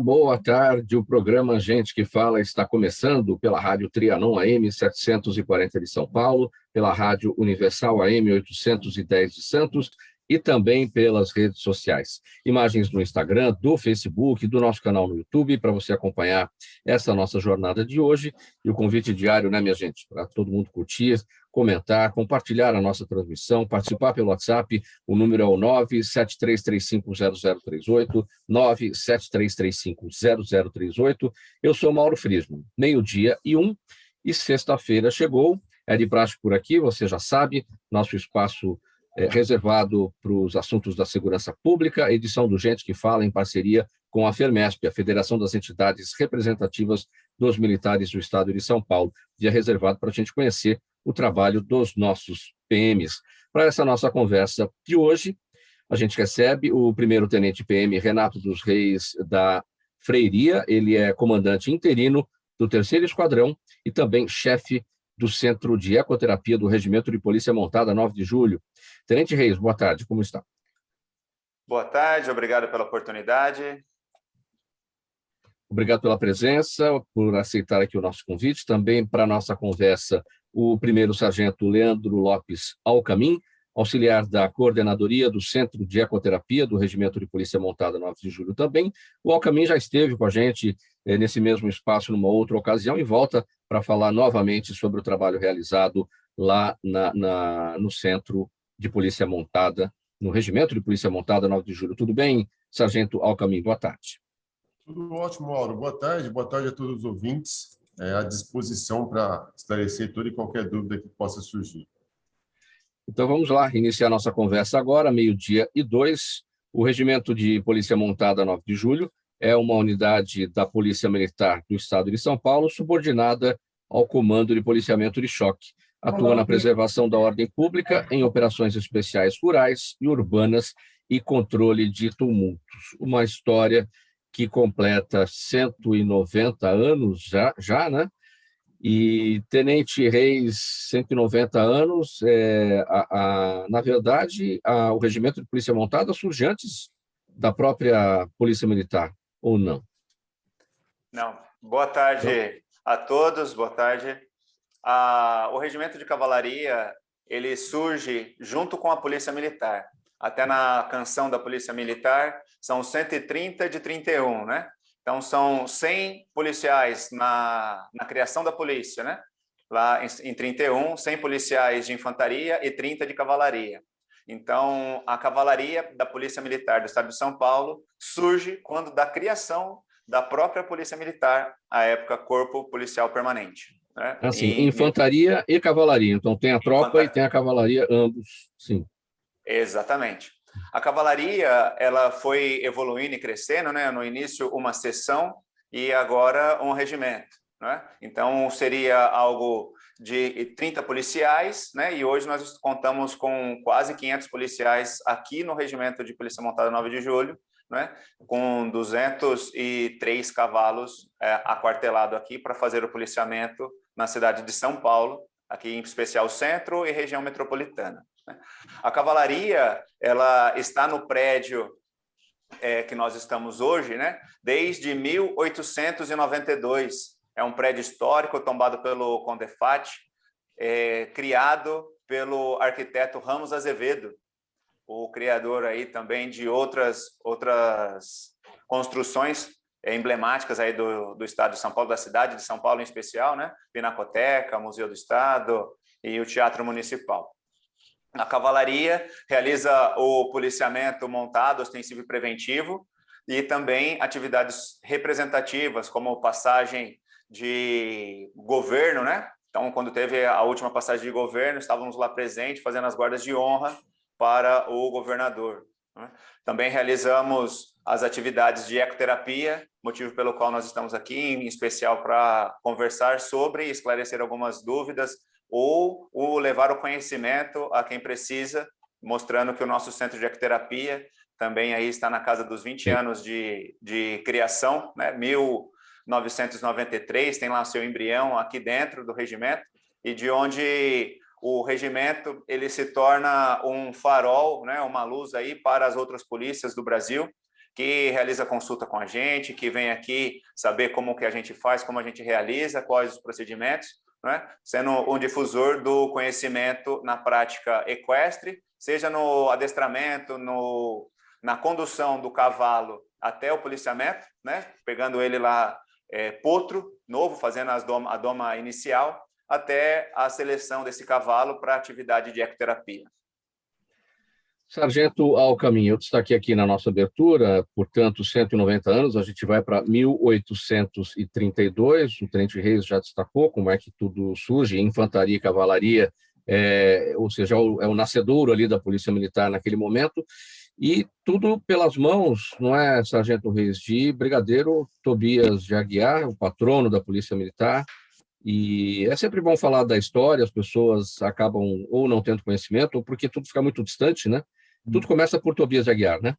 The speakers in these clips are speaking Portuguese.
boa tarde. O programa Gente que Fala está começando pela Rádio Trianon AM 740 de São Paulo, pela Rádio Universal AM 810 de Santos e também pelas redes sociais. Imagens no Instagram, do Facebook, do nosso canal no YouTube, para você acompanhar essa nossa jornada de hoje. E o convite diário, né, minha gente, para todo mundo curtir, comentar, compartilhar a nossa transmissão, participar pelo WhatsApp. O número é o 973350038, 973350038. Eu sou Mauro Friesman, 12:01, e sexta-feira chegou, é de praxe por aqui, você já sabe, nosso espaço reservado para os assuntos da segurança pública, edição do Gente que Fala em parceria com a FERMESP, a Federação das Entidades Representativas dos Militares do Estado de São Paulo, dia reservado para a gente conhecer o trabalho dos nossos PMs. Para essa nossa conversa de hoje, a gente recebe o primeiro-tenente PM Renato dos Reis da Freiria. Ele é comandante interino do 3º Esquadrão e também chefe do Centro de Ecoterapia do Regimento de Polícia Montada 9 de Julho. Tenente Reis, boa tarde, como está? Boa tarde, obrigado pela oportunidade. Obrigado pela presença, por aceitar aqui o nosso convite. Também para a nossa conversa, o primeiro-sargento Leandro Lopes Alcamin, auxiliar da coordenadoria do Centro de Ecoterapia do Regimento de Polícia Montada 9 de Julho também. O Alcamin já esteve com a gente nesse mesmo espaço numa outra ocasião e volta para falar novamente sobre o trabalho realizado lá no Centro de Polícia Montada, no Regimento de Polícia Montada 9 de Julho. Tudo bem, sargento Alcamin? Boa tarde. Tudo ótimo, Mauro. Boa tarde a todos os ouvintes. À disposição para esclarecer toda e qualquer dúvida que possa surgir. Então vamos lá, iniciar nossa conversa agora, 12:02. O Regimento de Polícia Montada 9 de Julho é uma unidade da Polícia Militar do Estado de São Paulo, subordinada ao Comando de Policiamento de Choque. Atua na preservação da ordem pública, em operações especiais rurais e urbanas e controle de tumultos. Uma história que completa 190 anos já, né? E Tenente Reis, 190 anos, na verdade, o Regimento de Polícia Montada surge antes da própria Polícia Militar, ou não? Não. Boa tarde a todos, boa tarde. O Regimento de Cavalaria, ele surge junto com a Polícia Militar. Até na canção da Polícia Militar, são 130 de 31, né? Então, são 100 policiais na criação da polícia, né? Lá em 31, 100 policiais de infantaria e 30 de cavalaria. Então, a cavalaria da Polícia Militar do Estado de São Paulo surge quando da criação da própria Polícia Militar, à época Corpo Policial Permanente. Né? Assim, infantaria e cavalaria. Então, tem a tropa e tem a cavalaria, ambos, sim. Exatamente. A cavalaria, ela foi evoluindo e crescendo, né? No início, uma seção e agora um regimento, né? Então, seria algo de 30 policiais, né? E hoje nós contamos com quase 500 policiais aqui no Regimento de Polícia Montada 9 de Julho, né? Com 203 cavalos aquartelado aqui para fazer o policiamento na cidade de São Paulo, aqui em especial centro e região metropolitana. A cavalaria, ela está no prédio que nós estamos hoje, né? Desde 1892. É um prédio histórico tombado pelo Condefat, criado pelo arquiteto Ramos Azevedo, o criador aí também de outras construções emblemáticas aí do Estado de São Paulo, da cidade de São Paulo em especial, né? Pinacoteca, Museu do Estado e o Teatro Municipal. A cavalaria realiza o policiamento montado, ostensivo e preventivo e também atividades representativas, como passagem de governo, né? Então, quando teve a última passagem de governo, estávamos lá presentes, fazendo as guardas de honra para o governador. Né? Também realizamos as atividades de ecoterapia, motivo pelo qual nós estamos aqui, em especial para conversar sobre e esclarecer algumas dúvidas ou levar o conhecimento a quem precisa, mostrando que o nosso centro de ecoterapia também aí está na casa dos 20 anos de criação, né? 1993, tem lá seu embrião aqui dentro do regimento, e de onde o regimento ele se torna um farol, né? Uma luz aí para as outras polícias do Brasil, que realiza consulta com a gente, que vem aqui saber como que a gente faz, como a gente realiza, quais os procedimentos, né? Sendo um difusor do conhecimento na prática equestre, seja no adestramento, na condução do cavalo até o policiamento, né? Pegando ele lá potro, novo, fazendo a doma inicial, até a seleção desse cavalo para atividade de ecoterapia. Sargento Alcamin, eu destaquei aqui na nossa abertura, portanto, 190 anos, a gente vai para 1832, o Tenente Reis já destacou como é que tudo surge, infantaria e cavalaria, ou seja, é o nascedouro ali da Polícia Militar naquele momento, e tudo pelas mãos, não é, Sargento Reis, de Brigadeiro Tobias de Aguiar, o patrono da Polícia Militar. E é sempre bom falar da história, as pessoas acabam ou não tendo conhecimento, ou porque tudo fica muito distante, né? Tudo começa por Tobias de Aguiar, né?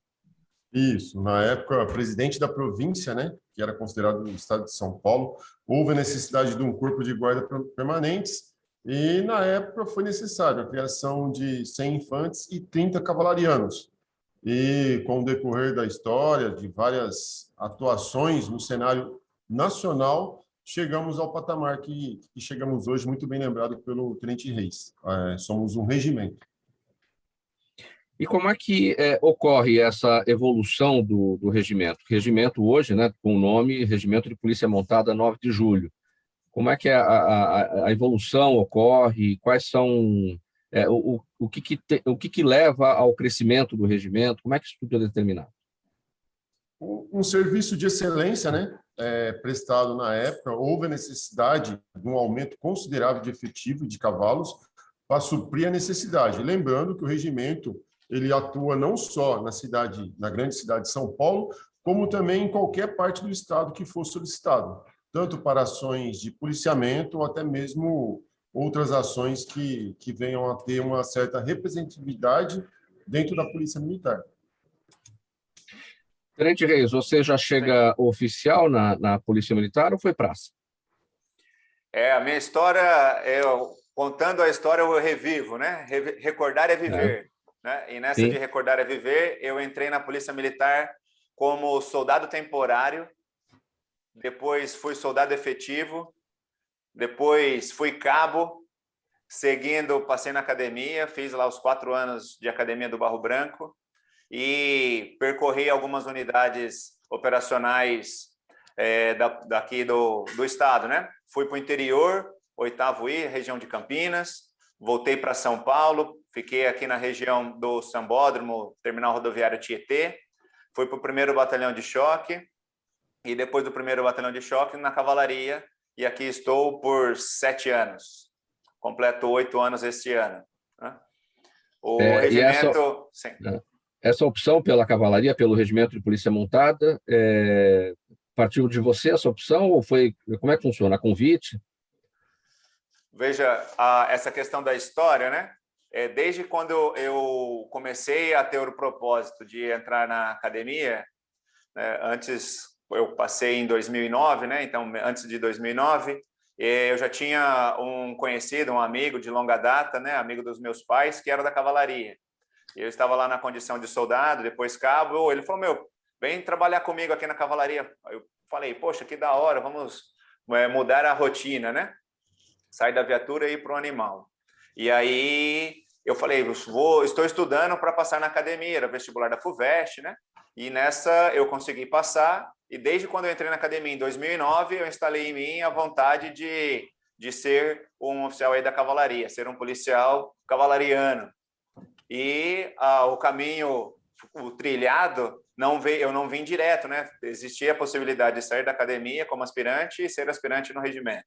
Isso, na época, presidente da província, né, que era considerado o estado de São Paulo, houve a necessidade de um corpo de guarda permanentes e, na época, foi necessário a criação de 100 infantes e 30 cavalarianos. E, com o decorrer da história, de várias atuações no cenário nacional, chegamos ao patamar que chegamos hoje, muito bem lembrado pelo Tenente Reis. Somos um regimento. E como é que ocorre essa evolução do regimento? O regimento hoje, né, com o nome Regimento de Polícia Montada 9 de Julho. Como é que a evolução ocorre? Quais são o que leva ao crescimento do regimento? Como é que isso tudo é determinado? Um serviço de excelência, né, prestado na época, houve a necessidade de um aumento considerável de efetivo de cavalos para suprir a necessidade. Lembrando que o regimento ele atua não só na grande cidade de São Paulo, como também em qualquer parte do estado que for solicitado, tanto para ações de policiamento ou até mesmo outras ações que venham a ter uma certa representatividade dentro da Polícia Militar. Tenente Reis, você já chega oficial na Polícia Militar ou foi praça? A minha história, contando a história, eu revivo, né? Recordar é viver. Né? E nessa de recordar é viver, eu entrei na Polícia Militar como soldado temporário, depois fui soldado efetivo, depois fui cabo, seguindo, passei na academia, fiz lá os 4 anos de academia do Barro Branco e percorri algumas unidades operacionais daqui do estado, né? Fui para o interior, 8º I, região de Campinas, voltei para São Paulo, fiquei aqui na região do Sambódromo, Terminal Rodoviário Tietê, fui para o 1º Batalhão de Choque, e depois do 1º Batalhão de Choque, na Cavalaria, e aqui estou por 7 anos. Completo 8 anos este ano. Né? O regimento... Essa opção pela Cavalaria, pelo Regimento de Polícia Montada, partiu de você essa opção, ou foi... Como é que funciona? A convite? Veja, essa questão da história, né? Desde quando eu comecei a ter o propósito de entrar na academia, né? Antes eu passei em 2009, né? Então, antes de 2009, eu já tinha um conhecido, um amigo de longa data, né? Amigo dos meus pais, que era da Cavalaria. Eu estava lá na condição de soldado, depois cabo. Ele falou, vem trabalhar comigo aqui na Cavalaria. Eu falei, poxa, que da hora, vamos mudar a rotina, né? Sair da viatura e ir para o animal. E aí eu falei, estou estudando para passar na academia, era vestibular da FUVEST, né? E nessa eu consegui passar, e desde quando eu entrei na academia em 2009, eu instalei em mim a vontade de ser um oficial aí da Cavalaria, ser um policial cavalariano. E o caminho, o trilhado, eu não vim direto, né? Existia a possibilidade de sair da academia como aspirante e ser aspirante no regimento.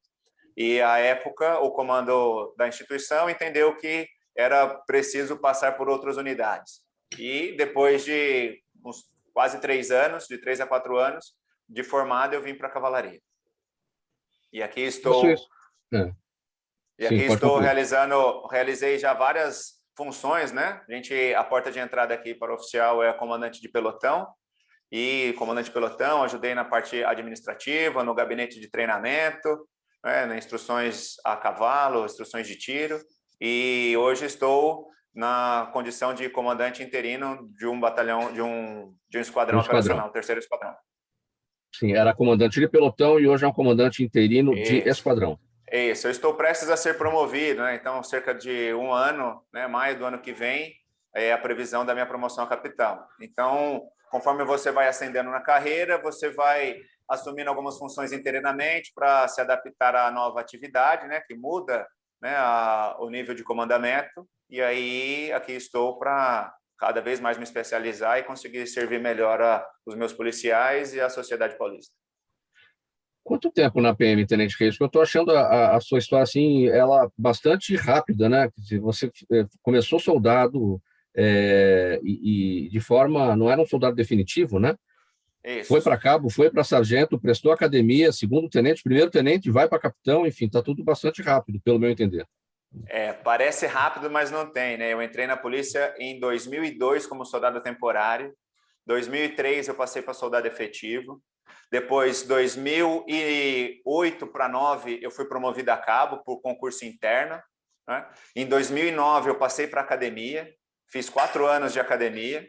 E, à época, o comando da instituição entendeu que era preciso passar por outras unidades. E, depois de uns quase 3 anos, de 3 a 4 anos, de formado, eu vim para a Cavalaria. E aqui estou... realizei já várias funções, né? A porta de entrada aqui para o oficial é comandante de pelotão. E, comandante de pelotão, ajudei na parte administrativa, no gabinete de treinamento, né, instruções a cavalo, instruções de tiro, e hoje estou na condição de comandante interino de um batalhão, de um esquadrão operacional, terceiro esquadrão. Sim, era comandante de pelotão e hoje é um comandante interino de esquadrão. Isso, eu estou prestes a ser promovido, né? Então, cerca de um ano, né? Maio do ano que vem, é a previsão da minha promoção a capitão. Então, conforme você vai ascendendo na carreira, você vai assumindo algumas funções interinamente para se adaptar à nova atividade, né? Que muda, né? O nível de comandamento. E aí, aqui estou para cada vez mais me especializar e conseguir servir melhor os meus policiais e a sociedade paulista. Quanto tempo na PM, Tenente Reis? Eu estou achando a sua história assim, ela bastante rápida, né? Você começou soldado e de forma, não era um soldado definitivo, né? Isso. Foi para cabo, foi para sargento, prestou academia, segundo tenente, primeiro tenente, vai para capitão, enfim, está tudo bastante rápido, pelo meu entender. Parece rápido, mas não tem, né? Eu entrei na polícia em 2002 como soldado temporário, 2003 eu passei para soldado efetivo, depois 2008 para 2009 eu fui promovido a cabo por concurso interno, né? Em 2009 eu passei para academia, fiz 4 anos de academia,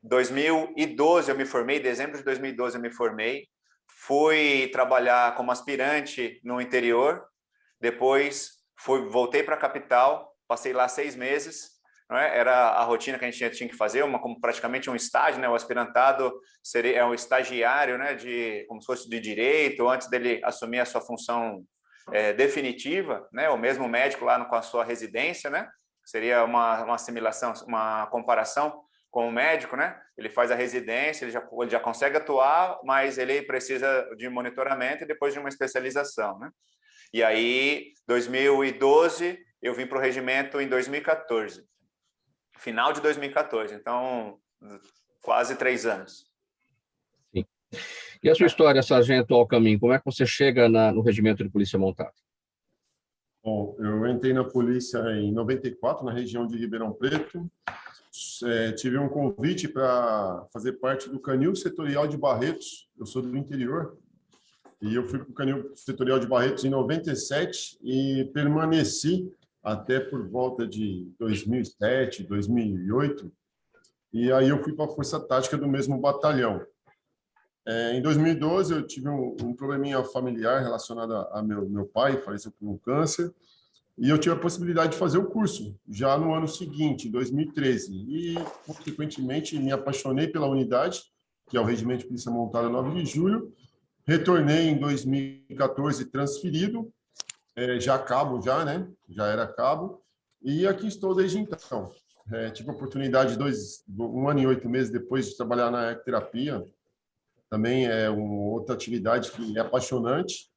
2012 eu me formei, dezembro de 2012 eu me formei, fui trabalhar como aspirante no interior, depois voltei para a capital, passei lá 6 meses, não é? Era a rotina que a gente tinha que fazer, como praticamente um estágio, né? O aspirantado é um estagiário, né? Como se fosse de direito, antes dele assumir a sua função definitiva, né? O mesmo médico lá com a sua residência, né? Seria uma assimilação, uma comparação com o médico, né? Ele faz a residência, ele já consegue atuar, mas ele precisa de monitoramento e depois de uma especialização, né? E aí, 2012, eu vim para o regimento em 2014. Final de 2014, então quase 3 anos. Sim. E a sua história, sargento Alcamin, como é que você chega no regimento de polícia montada? Bom, eu entrei na polícia em 94, na região de Ribeirão Preto. Tive um convite para fazer parte do Canil Setorial de Barretos. Eu sou do interior. E eu fui para o Canil Setorial de Barretos em 97 e permaneci até por volta de 2007, 2008. E aí eu fui para a Força Tática do mesmo batalhão. Em 2012, eu tive um probleminha familiar relacionado a meu pai, faleceu por um câncer, e eu tive a possibilidade de fazer o curso já no ano seguinte, em 2013. E, consequentemente, me apaixonei pela unidade, que é o Regimento de Polícia Montada 9 de Julho. Retornei em 2014 transferido, já cabo, né? Já era cabo, e aqui estou desde então. Tive a oportunidade, 1 ano e 8 meses depois, de trabalhar na ecoterapia. Também é uma outra atividade que é apaixonante.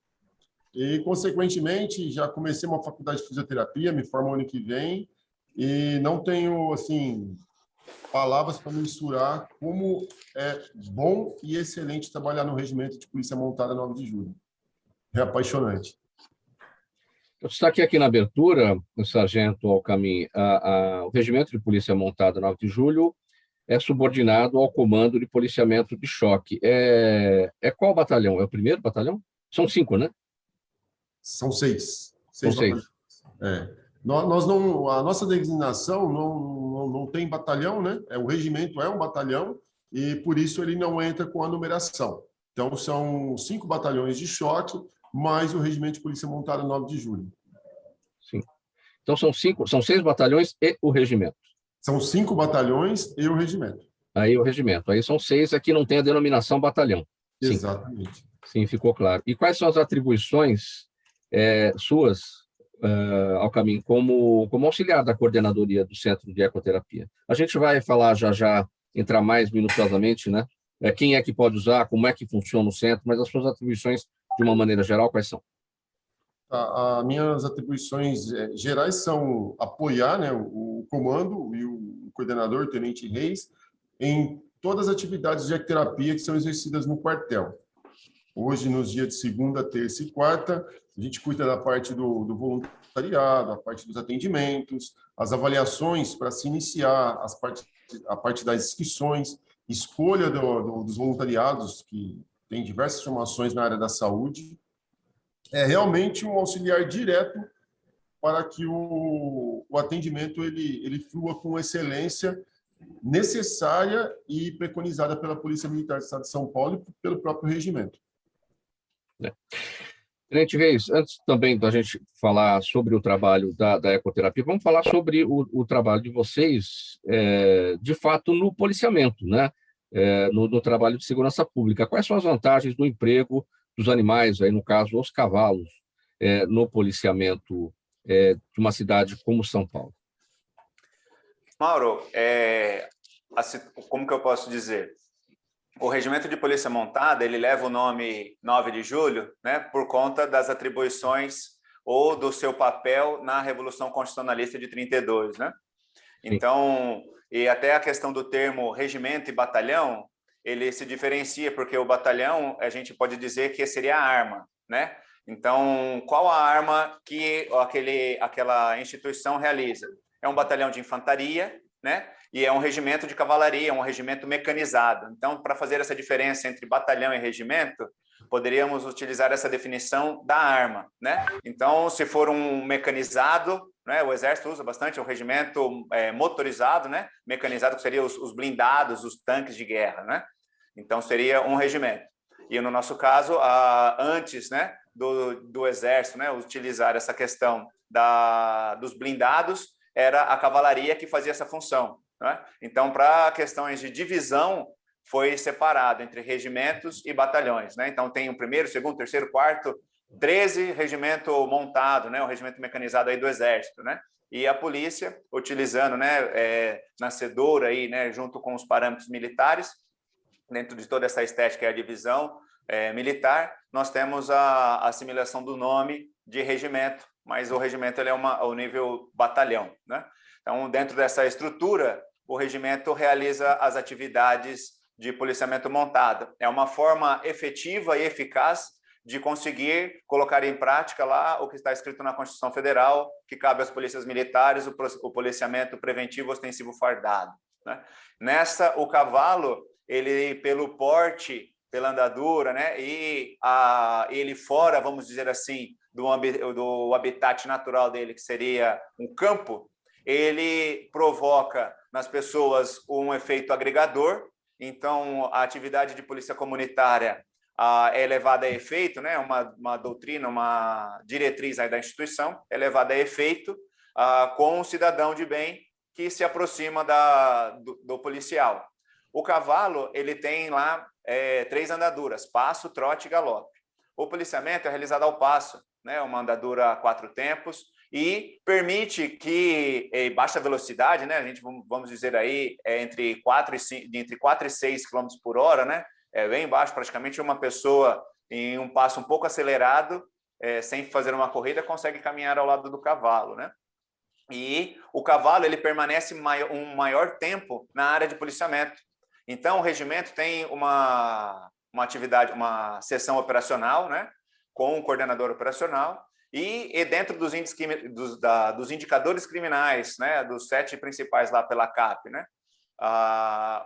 E, consequentemente, já comecei uma faculdade de fisioterapia, me formo ano que vem, e não tenho, assim, palavras para mensurar como é bom e excelente trabalhar no Regimento de Polícia Montada 9 de Julho. É apaixonante. Eu destaquei aqui na abertura, o sargento Alcamin, o Regimento de Polícia Montada 9 de Julho é subordinado ao Comando de Policiamento de Choque. É qual batalhão? É o primeiro batalhão? São 5, né? São 6. São 6. Nós não, a nossa designação não tem batalhão, né? O regimento é um batalhão e, por isso, ele não entra com a numeração. Então, são 5 batalhões de choque, mais o Regimento de Polícia Montada 9 de Julho. Sim. Então, são 6 batalhões e o regimento. São 5 batalhões e o regimento. Aí o regimento. Aí são 6, aqui não tem a denominação batalhão. Sim. Exatamente. Sim, ficou claro. E quais são as atribuições suas, Alcamin, como auxiliar da coordenadoria do Centro de Ecoterapia? A gente vai falar já, entrar mais minuciosamente, né? Quem é que pode usar, como é que funciona o centro, mas as suas atribuições, de uma maneira geral, quais são? As minhas atribuições gerais são apoiar, né, o comando e o coordenador, o Tenente Reis, em todas as atividades de ecoterapia que são exercidas no quartel. Hoje, nos dias de segunda, terça e quarta, a gente cuida da parte do voluntariado, a parte dos atendimentos, as avaliações para se iniciar, a parte das inscrições, escolha dos voluntariados, que tem diversas formações na área da saúde. É realmente um auxiliar direto para que o atendimento ele flua com excelência necessária e preconizada pela Polícia Militar do Estado de São Paulo e pelo próprio regimento. Tenente Reis, antes também da gente falar sobre o trabalho da ecoterapia, vamos falar sobre o trabalho de vocês, de fato, no policiamento, né? No trabalho de segurança pública. Quais são as vantagens do emprego dos animais, aí no caso, os cavalos, no policiamento de uma cidade como São Paulo? Mauro, como que eu posso dizer? O Regimento de Polícia Montada, ele leva o nome 9 de Julho, né, por conta das atribuições ou do seu papel na Revolução Constitucionalista de 32, né? Então, e até a questão do termo regimento e batalhão, ele se diferencia, porque o batalhão, a gente pode dizer que seria a arma, né? Então, qual a arma que aquela instituição realiza? É um batalhão de infantaria, né? E é um regimento de cavalaria, um regimento mecanizado. Então, para fazer essa diferença entre batalhão e regimento, poderíamos utilizar essa definição da arma, né? Então, se for um mecanizado, né, o Exército usa bastante o regimento motorizado, né? Mecanizado, que seria os blindados, os tanques de guerra, né? Então, seria um regimento. E no nosso caso, antes, né, do Exército, né, utilizar essa questão dos blindados, era a cavalaria que fazia essa função, né? Então, para questões de divisão, foi separado entre regimentos e batalhões, né? Então, tem o primeiro, segundo, terceiro, quarto, 13 regimento montado, né? O regimento mecanizado aí do Exército, né? E a polícia, utilizando, né, nascedor aí, né, junto com os parâmetros militares, dentro de toda essa estética e a divisão militar, nós temos a assimilação do nome de regimento, mas o regimento ele é o nível batalhão, né? Então, dentro dessa estrutura, o regimento realiza as atividades de policiamento montado. É uma forma efetiva e eficaz de conseguir colocar em prática lá o que está escrito na Constituição Federal, que cabe às polícias militares o policiamento preventivo ostensivo fardado, né? Nessa, o cavalo, ele, pelo porte, pela andadura, né, e ele fora, vamos dizer assim, do habitat natural dele, que seria um campo, ele provoca nas pessoas um efeito agregador. Então, a atividade de polícia comunitária é levada a efeito, né, uma doutrina, uma diretriz aí da instituição, é levada a efeito com um cidadão de bem que se aproxima do policial. O cavalo, ele tem lá 3 andaduras: passo, trote e galope. O policiamento é realizado ao passo, né, uma andadura a 4 tempos, e permite que, em baixa velocidade, né, a gente, vamos dizer aí, entre 4 e 6 km por hora, né, é bem baixo, praticamente uma pessoa em um passo um pouco acelerado, sem fazer uma corrida, consegue caminhar ao lado do cavalo, né? E o cavalo, ele permanece um maior tempo na área de policiamento. Então, o regimento tem uma atividade, uma seção operacional, né, com um coordenador operacional, e dentro dos indicadores criminais, né, dos 7 principais lá pela CAP, né,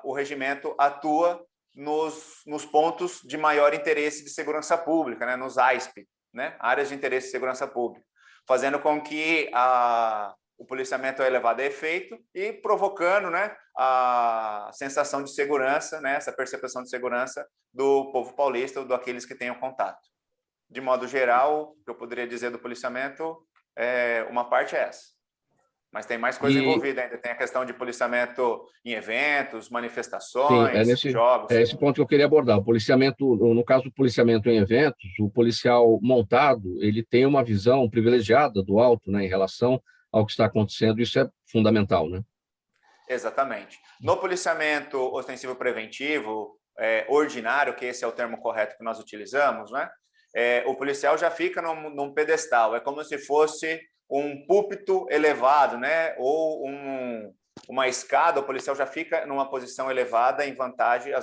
o regimento atua nos pontos de maior interesse de segurança pública, né, nos AISP, né, áreas de interesse de segurança pública, fazendo com que o policiamento é levado a efeito e provocando, né, a sensação de segurança, né, essa percepção de segurança do povo paulista ou daqueles que tenham contato. De modo geral, o que eu poderia dizer do policiamento, uma parte é essa. Mas tem mais coisa envolvida ainda. Tem a questão de policiamento em eventos, manifestações, jogos. É esse ponto que eu queria abordar. O policiamento, no caso do policiamento em eventos, o policial montado, ele tem uma visão privilegiada do alto, né, em relação ao que está acontecendo. Isso é fundamental, né? Exatamente. No policiamento ostensivo preventivo, ordinário, que esse é o termo correto que nós utilizamos, né? O policial já fica num pedestal. É como se fosse um púlpito elevado, né? Ou uma escada. O policial já fica numa posição elevada em vantagem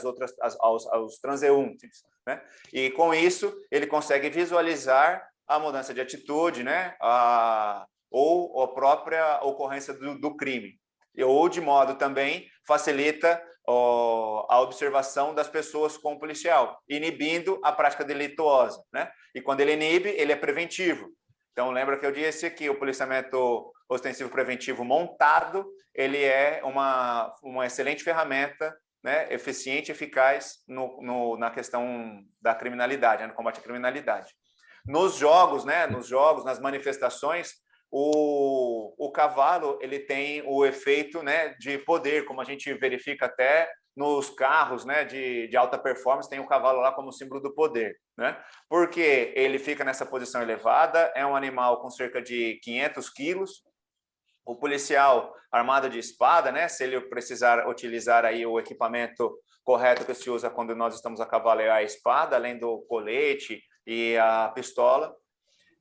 aos transeuntes, né? E com isso ele consegue visualizar a mudança de atitude, né? Ou a própria ocorrência do crime. Ou, de modo também, facilita a observação das pessoas com o policial, inibindo a prática delituosa, né? E quando ele inibe, ele é preventivo. Então, lembra que eu disse que o policiamento ostensivo preventivo montado, ele é uma excelente ferramenta, né, eficiente e eficaz na questão da criminalidade, né, no combate à criminalidade. Nos jogos, né, nas manifestações, o cavalo ele tem o efeito, né, de poder, como a gente verifica até nos carros, né, de alta performance, tem o cavalo lá como símbolo do poder, né? Porque ele fica nessa posição elevada, é um animal com cerca de 500 quilos. O policial armado de espada, né, se ele precisar utilizar aí o equipamento correto que se usa quando nós estamos a cavalo é a espada, além do colete e a pistola.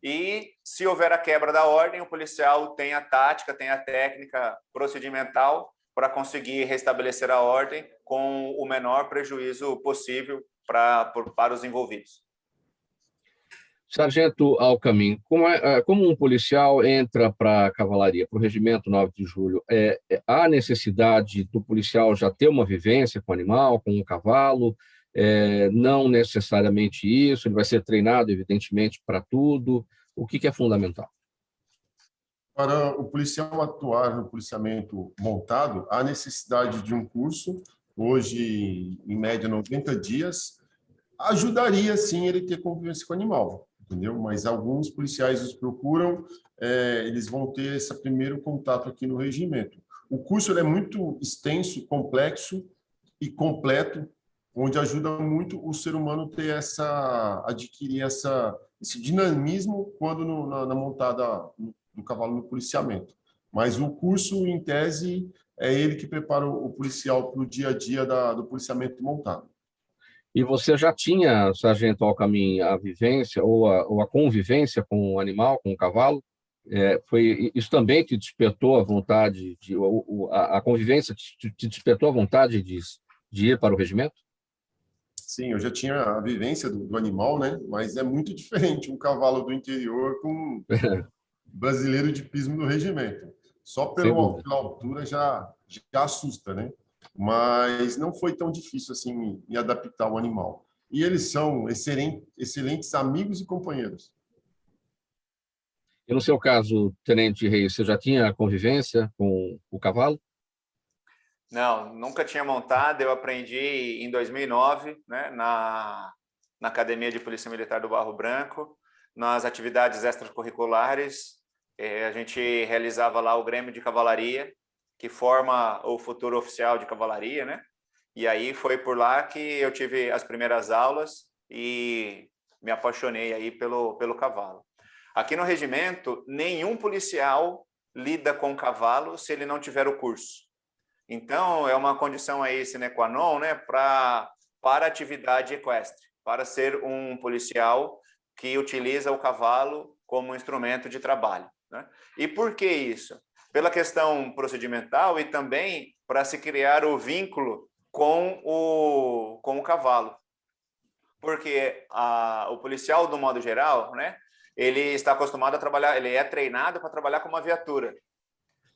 E se houver a quebra da ordem, o policial tem a tática, tem a técnica procedimental para conseguir restabelecer a ordem com o menor prejuízo possível para os envolvidos. Sargento Alcamin, como um policial entra para a cavalaria, para o Regimento 9 de Julho, há necessidade do policial já ter uma vivência com o animal, com o cavalo? Não necessariamente isso, ele vai ser treinado, evidentemente, para tudo. O que é fundamental? Para o policial atuar no policiamento montado, há necessidade de um curso, hoje, em média, 90 dias, ajudaria, sim, ele ter convivência com o animal, entendeu? Mas alguns policiais os procuram, eles vão ter esse primeiro contato aqui no regimento. O curso ele é muito extenso, complexo e completo, onde ajuda muito o ser humano adquirir esse dinamismo quando na montada do cavalo no policiamento. Mas o curso, em tese, é ele que prepara o policial para o dia a dia do policiamento montado. E você já tinha, Sargento Alcamin, a vivência ou a convivência com o animal, com o cavalo? Isso também te despertou a vontade, a convivência te despertou a vontade de ir para o regimento? Sim, eu já tinha a vivência do animal, né? Mas é muito diferente um cavalo do interior com um brasileiro de pismo do regimento. Só pela altura já assusta, né? Mas não foi tão difícil assim me adaptar ao animal. E eles são excelentes amigos e companheiros. E no seu caso, Tenente Reis, você já tinha convivência com o cavalo? Não, nunca tinha montado. Eu aprendi em 2009, né, na Academia de Polícia Militar do Barro Branco, nas atividades extracurriculares. A gente realizava lá o Grêmio de Cavalaria, que forma o futuro oficial de cavalaria, né? E aí foi por lá que eu tive as primeiras aulas e me apaixonei aí pelo cavalo. Aqui no regimento, nenhum policial lida com cavalo se ele não tiver o curso. Então, é uma condição aí sine qua non, né, para a atividade equestre, para ser um policial que utiliza o cavalo como instrumento de trabalho, né? E por que isso? Pela questão procedimental e também para se criar o vínculo com o cavalo. Porque o policial, do modo geral, né, ele está acostumado a trabalhar, ele é treinado para trabalhar com uma viatura.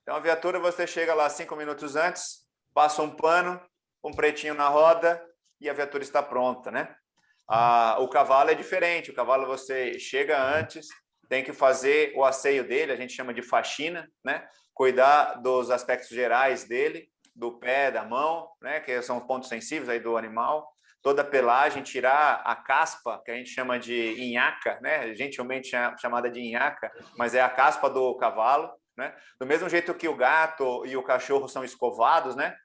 Então, a viatura, você chega lá 5 minutos antes, passa um pano, um pretinho na roda e a viatura está pronta, né? O cavalo é diferente. O cavalo, você chega antes, tem que fazer o asseio dele, a gente chama de faxina, né? Cuidar dos aspectos gerais dele, do pé, da mão, né? Que são pontos sensíveis aí do animal. Toda a pelagem, tirar a caspa, que a gente chama de inhaca, né? Gentilmente chamada de inhaca, mas é a caspa do cavalo, né? Do mesmo jeito que o gato e o cachorro são escovados, né?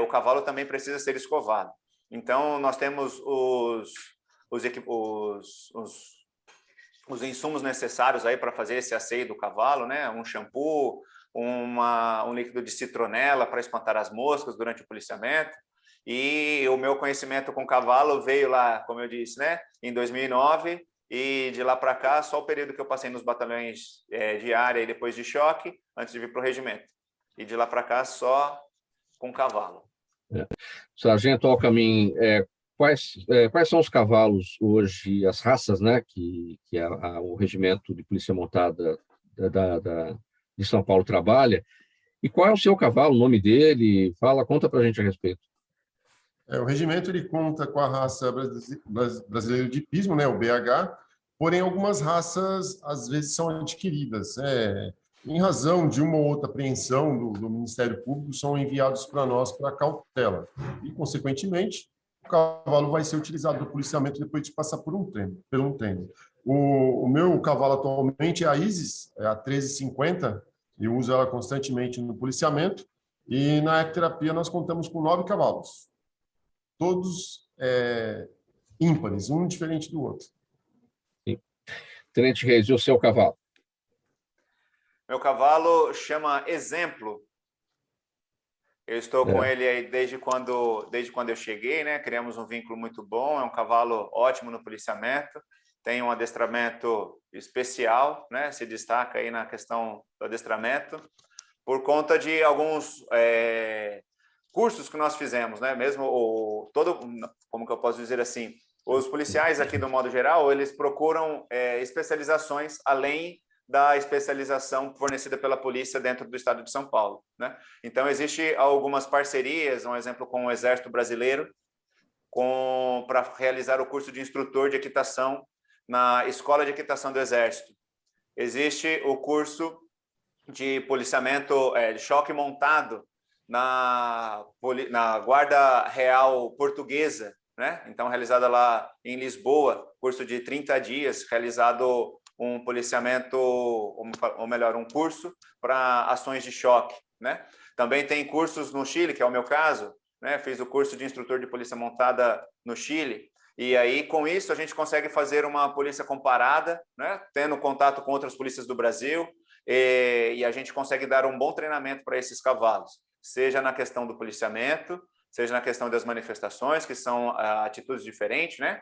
O cavalo também precisa ser escovado. Então, nós temos os insumos necessários aí para fazer esse asseio do cavalo, né? Um shampoo, um líquido de citronela para espantar as moscas durante o policiamento. E o meu conhecimento com cavalo veio lá, como eu disse, né? Em 2009. E de lá para cá, só o período que eu passei nos batalhões de área e depois de choque, antes de vir para o regimento. E de lá para cá, só com cavalo. Sargento Alcamin, quais são os cavalos hoje, as raças, né, que o Regimento de Polícia Montada de São Paulo trabalha? E qual é o seu cavalo, o nome dele? Conta para a gente a respeito. O regimento ele conta com a raça brasileira de pismo, né, o BH, porém algumas raças às vezes são adquiridas. Em razão de uma ou outra apreensão do Ministério Público, são enviados para nós para cautela. E, consequentemente, o cavalo vai ser utilizado no policiamento depois de passar por um treino. O meu cavalo atualmente é a Isis, é a 1350, eu uso ela constantemente no policiamento, e na ecoterapia nós contamos com 9 cavalos, todos ímpares, um diferente do outro. Sim. Tenente Reis, e o seu cavalo? Meu cavalo chama Exemplo. Eu estou com ele aí desde quando eu cheguei, né? Criamos um vínculo muito bom, é um cavalo ótimo no policiamento, tem um adestramento especial, né? Se destaca aí na questão do adestramento, por conta de alguns cursos que nós fizemos, né? Mesmo como que eu posso dizer assim, os policiais aqui, do modo geral, eles procuram especializações além da especialização fornecida pela polícia dentro do estado de São Paulo, né? Então, existe algumas parcerias, um exemplo com o Exército Brasileiro, para realizar o curso de instrutor de equitação na Escola de Equitação do Exército. Existe o curso de policiamento de choque montado na Guarda Real Portuguesa, né? Então, realizada lá em Lisboa, curso de 30 dias, realizado um policiamento, ou melhor, um curso para ações de choque, né? Também tem cursos no Chile, que é o meu caso, né? Fiz o curso de instrutor de polícia montada no Chile, e aí com isso a gente consegue fazer uma polícia comparada, né? Tendo contato com outras polícias do Brasil, e a gente consegue dar um bom treinamento para esses cavalos, seja na questão do policiamento, seja na questão das manifestações, que são atitudes diferentes, né?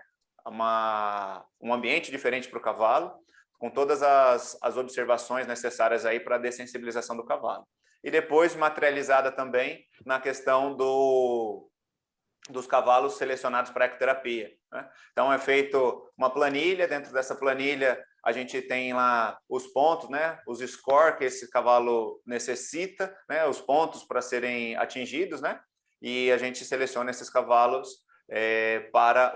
Um ambiente diferente para o cavalo, com todas as observações necessárias aí para a dessensibilização do cavalo. E depois materializada também na questão dos cavalos selecionados para ecoterapia, né? Então é feito uma planilha, dentro dessa planilha a gente tem lá os pontos, né? Os scores que esse cavalo necessita, né? Os pontos para serem atingidos, né? E a gente seleciona esses cavalos para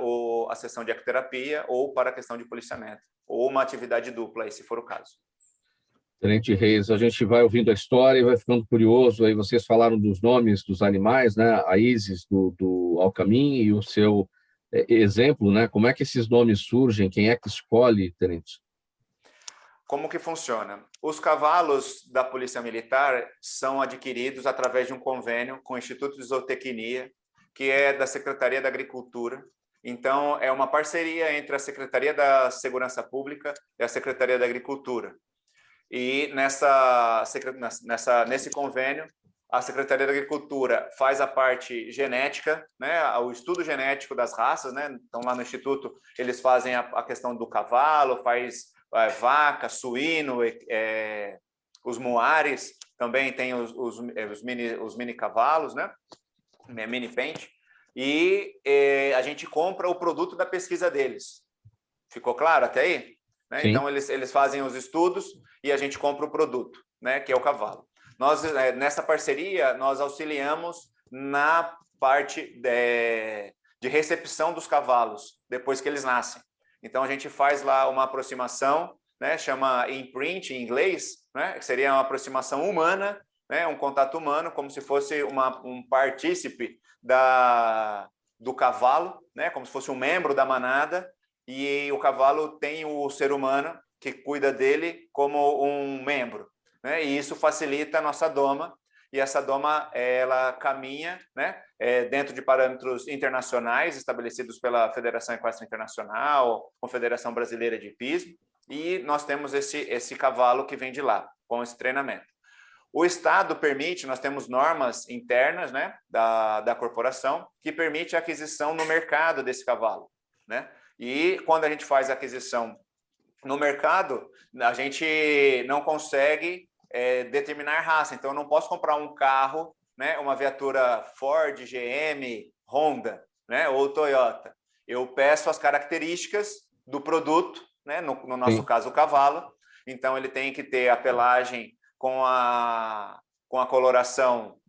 a sessão de ecoterapia ou para a questão de policiamento, ou uma atividade dupla, aí, se for o caso. Tenente Reis, a gente vai ouvindo a história e vai ficando curioso. Aí vocês falaram dos nomes dos animais, né? A Isis do Alcamim e o seu exemplo, né? Como é que esses nomes surgem? Quem é que escolhe, Tenente? Como que funciona? Os cavalos da Polícia Militar são adquiridos através de um convênio com o Instituto de Zootecnia, que é da Secretaria da Agricultura. Então, é uma parceria entre a Secretaria da Segurança Pública e a Secretaria da Agricultura. E nesse convênio, a Secretaria da Agricultura faz a parte genética, né, o estudo genético das raças, né? Então, lá no Instituto, eles fazem a questão do cavalo, faz vaca, suíno, os muares, também tem os mini cavalos, né? Mini pente. E a gente compra o produto da pesquisa deles. Ficou claro até aí? Né? Então, eles fazem os estudos e a gente compra o produto, né, que é o cavalo. Nós, nessa parceria, nós auxiliamos na parte de recepção dos cavalos, depois que eles nascem. Então, a gente faz lá uma aproximação, né, chama imprint em inglês, né, que seria uma aproximação humana, né, um contato humano, como se fosse um partícipe do cavalo, né, como se fosse um membro da manada, e o cavalo tem o ser humano que cuida dele como um membro, né? E isso facilita a nossa doma, e essa doma ela caminha, né, dentro de parâmetros internacionais estabelecidos pela Federação Equestre Internacional, Confederação Brasileira de Hipismo, e nós temos esse cavalo que vem de lá, com esse treinamento. O Estado permite, nós temos normas internas, né, da corporação, que permite a aquisição no mercado desse cavalo, né? E quando a gente faz a aquisição no mercado, a gente não consegue determinar raça. Então, eu não posso comprar um carro, né, uma viatura Ford, GM, Honda, né, ou Toyota. Eu peço as características do produto, né, no nosso caso, o cavalo. Então, ele tem que ter a pelagem com a coloração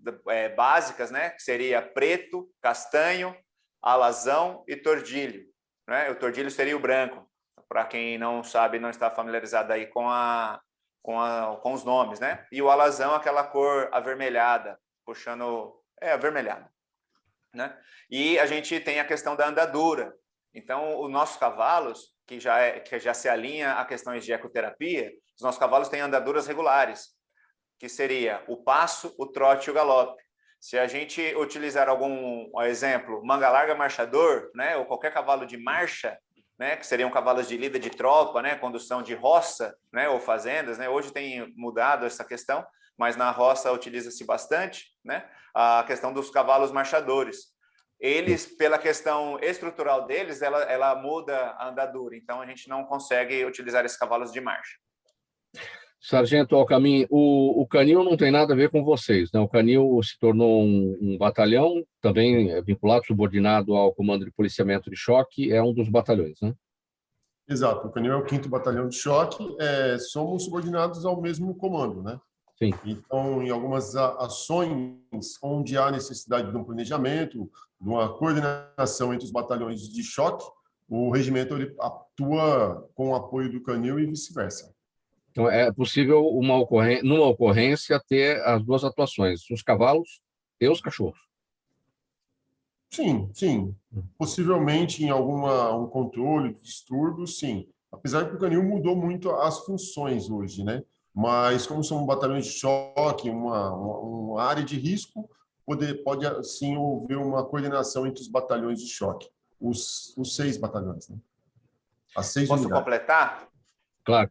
básicas, né, que seria preto, castanho, alazão e tordilho. Né? O tordilho seria o branco. para quem não sabe, não está familiarizado aí com os nomes, né? E o alazão, aquela cor avermelhada, puxando... avermelhada, né? E a gente tem a questão da andadura. Então, os nossos cavalos, que já se alinha a questões de ecoterapia, os nossos cavalos têm andaduras regulares, que seria o passo, o trote e o galope. Se a gente utilizar algum exemplo, manga larga marchador, né, ou qualquer cavalo de marcha, né, que seriam cavalos de lida de tropa, né, condução de roça, né, ou fazendas, né, hoje tem mudado essa questão, mas na roça utiliza-se bastante, né, a questão dos cavalos marchadores. Eles, pela questão estrutural deles, ela muda a andadura, então a gente não consegue utilizar esses cavalos de marcha. Sargento Alcamin, o Canil não tem nada a ver com vocês, né? O Canil se tornou um batalhão, também vinculado, subordinado ao Comando de Policiamento de Choque, é um dos batalhões, né? Exato, o Canil é o 5º Batalhão de Choque, somos subordinados ao mesmo comando, né? Sim. Então, em algumas ações onde há necessidade de um planejamento, de uma coordenação entre os batalhões de choque, o regimento ele atua com o apoio do Canil e vice-versa. Então, é possível, numa ocorrência, ter as duas atuações, os cavalos e os cachorros. Sim, sim. Possivelmente em um controle de distúrbios, sim. Apesar que o Canil mudou muito as funções hoje, né? Mas como são batalhões de choque, uma área de risco, pode sim haver uma coordenação entre os batalhões de choque, os 6 batalhões, né? As 6 Posso unidades. completar? Claro.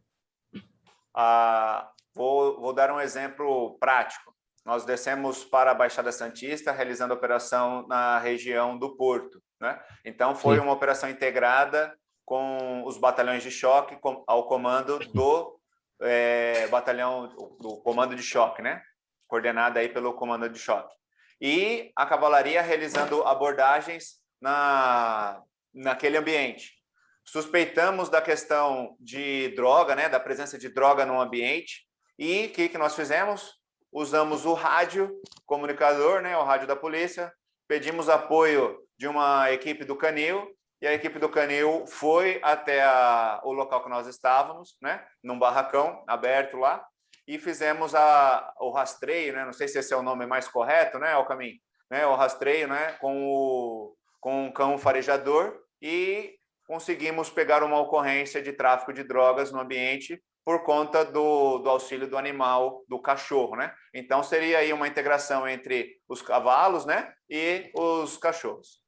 Vou dar um exemplo prático. Nós descemos para a Baixada Santista, realizando operação na região do Porto, né? Então, foi uma operação integrada com os batalhões de choque ao comando do batalhão, do comando de choque, né? Coordenada aí pelo comando de choque. E a cavalaria realizando abordagens naquele ambiente. Suspeitamos da questão de droga, né? Da presença de droga no ambiente. E o que nós fizemos? Usamos o rádio comunicador, né, o rádio da polícia, pedimos apoio de uma equipe do Canil, e a equipe do Canil foi até o local que nós estávamos, né, num barracão aberto lá, e fizemos o rastreio, né, não sei se esse é o nome mais correto, né, Alcamin, né, o rastreio, né, com um cão farejador, e conseguimos pegar uma ocorrência de tráfico de drogas no ambiente, por conta do auxílio do animal, do cachorro, né? Então, seria aí uma integração entre os cavalos, né, e os cachorros.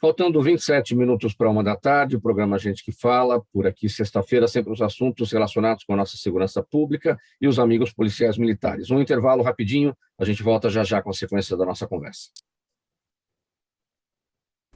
Faltando 27 minutos para 13h, o programa Gente que Fala, por aqui, sexta-feira, sempre os assuntos relacionados com a nossa segurança pública e os amigos policiais militares. Um intervalo rapidinho, a gente volta já com a sequência da nossa conversa.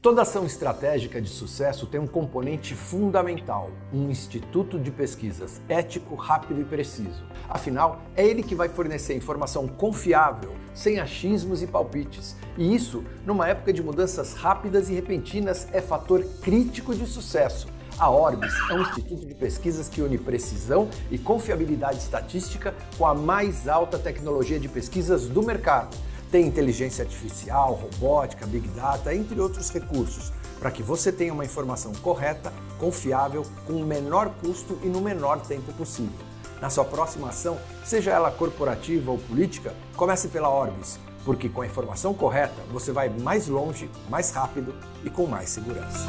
Toda ação estratégica de sucesso tem um componente fundamental, um instituto de pesquisas ético, rápido e preciso. Afinal, é ele que vai fornecer informação confiável, sem achismos e palpites. E isso, numa época de mudanças rápidas e repentinas, é fator crítico de sucesso. A Orbis é um instituto de pesquisas que une precisão e confiabilidade estatística com a mais alta tecnologia de pesquisas do mercado. Tem inteligência artificial, robótica, big data, entre outros recursos, para que você tenha uma informação correta, confiável, com o menor custo e no menor tempo possível. Na sua próxima ação, seja ela corporativa ou política, comece pela Orbis, porque com a informação correta você vai mais longe, mais rápido e com mais segurança.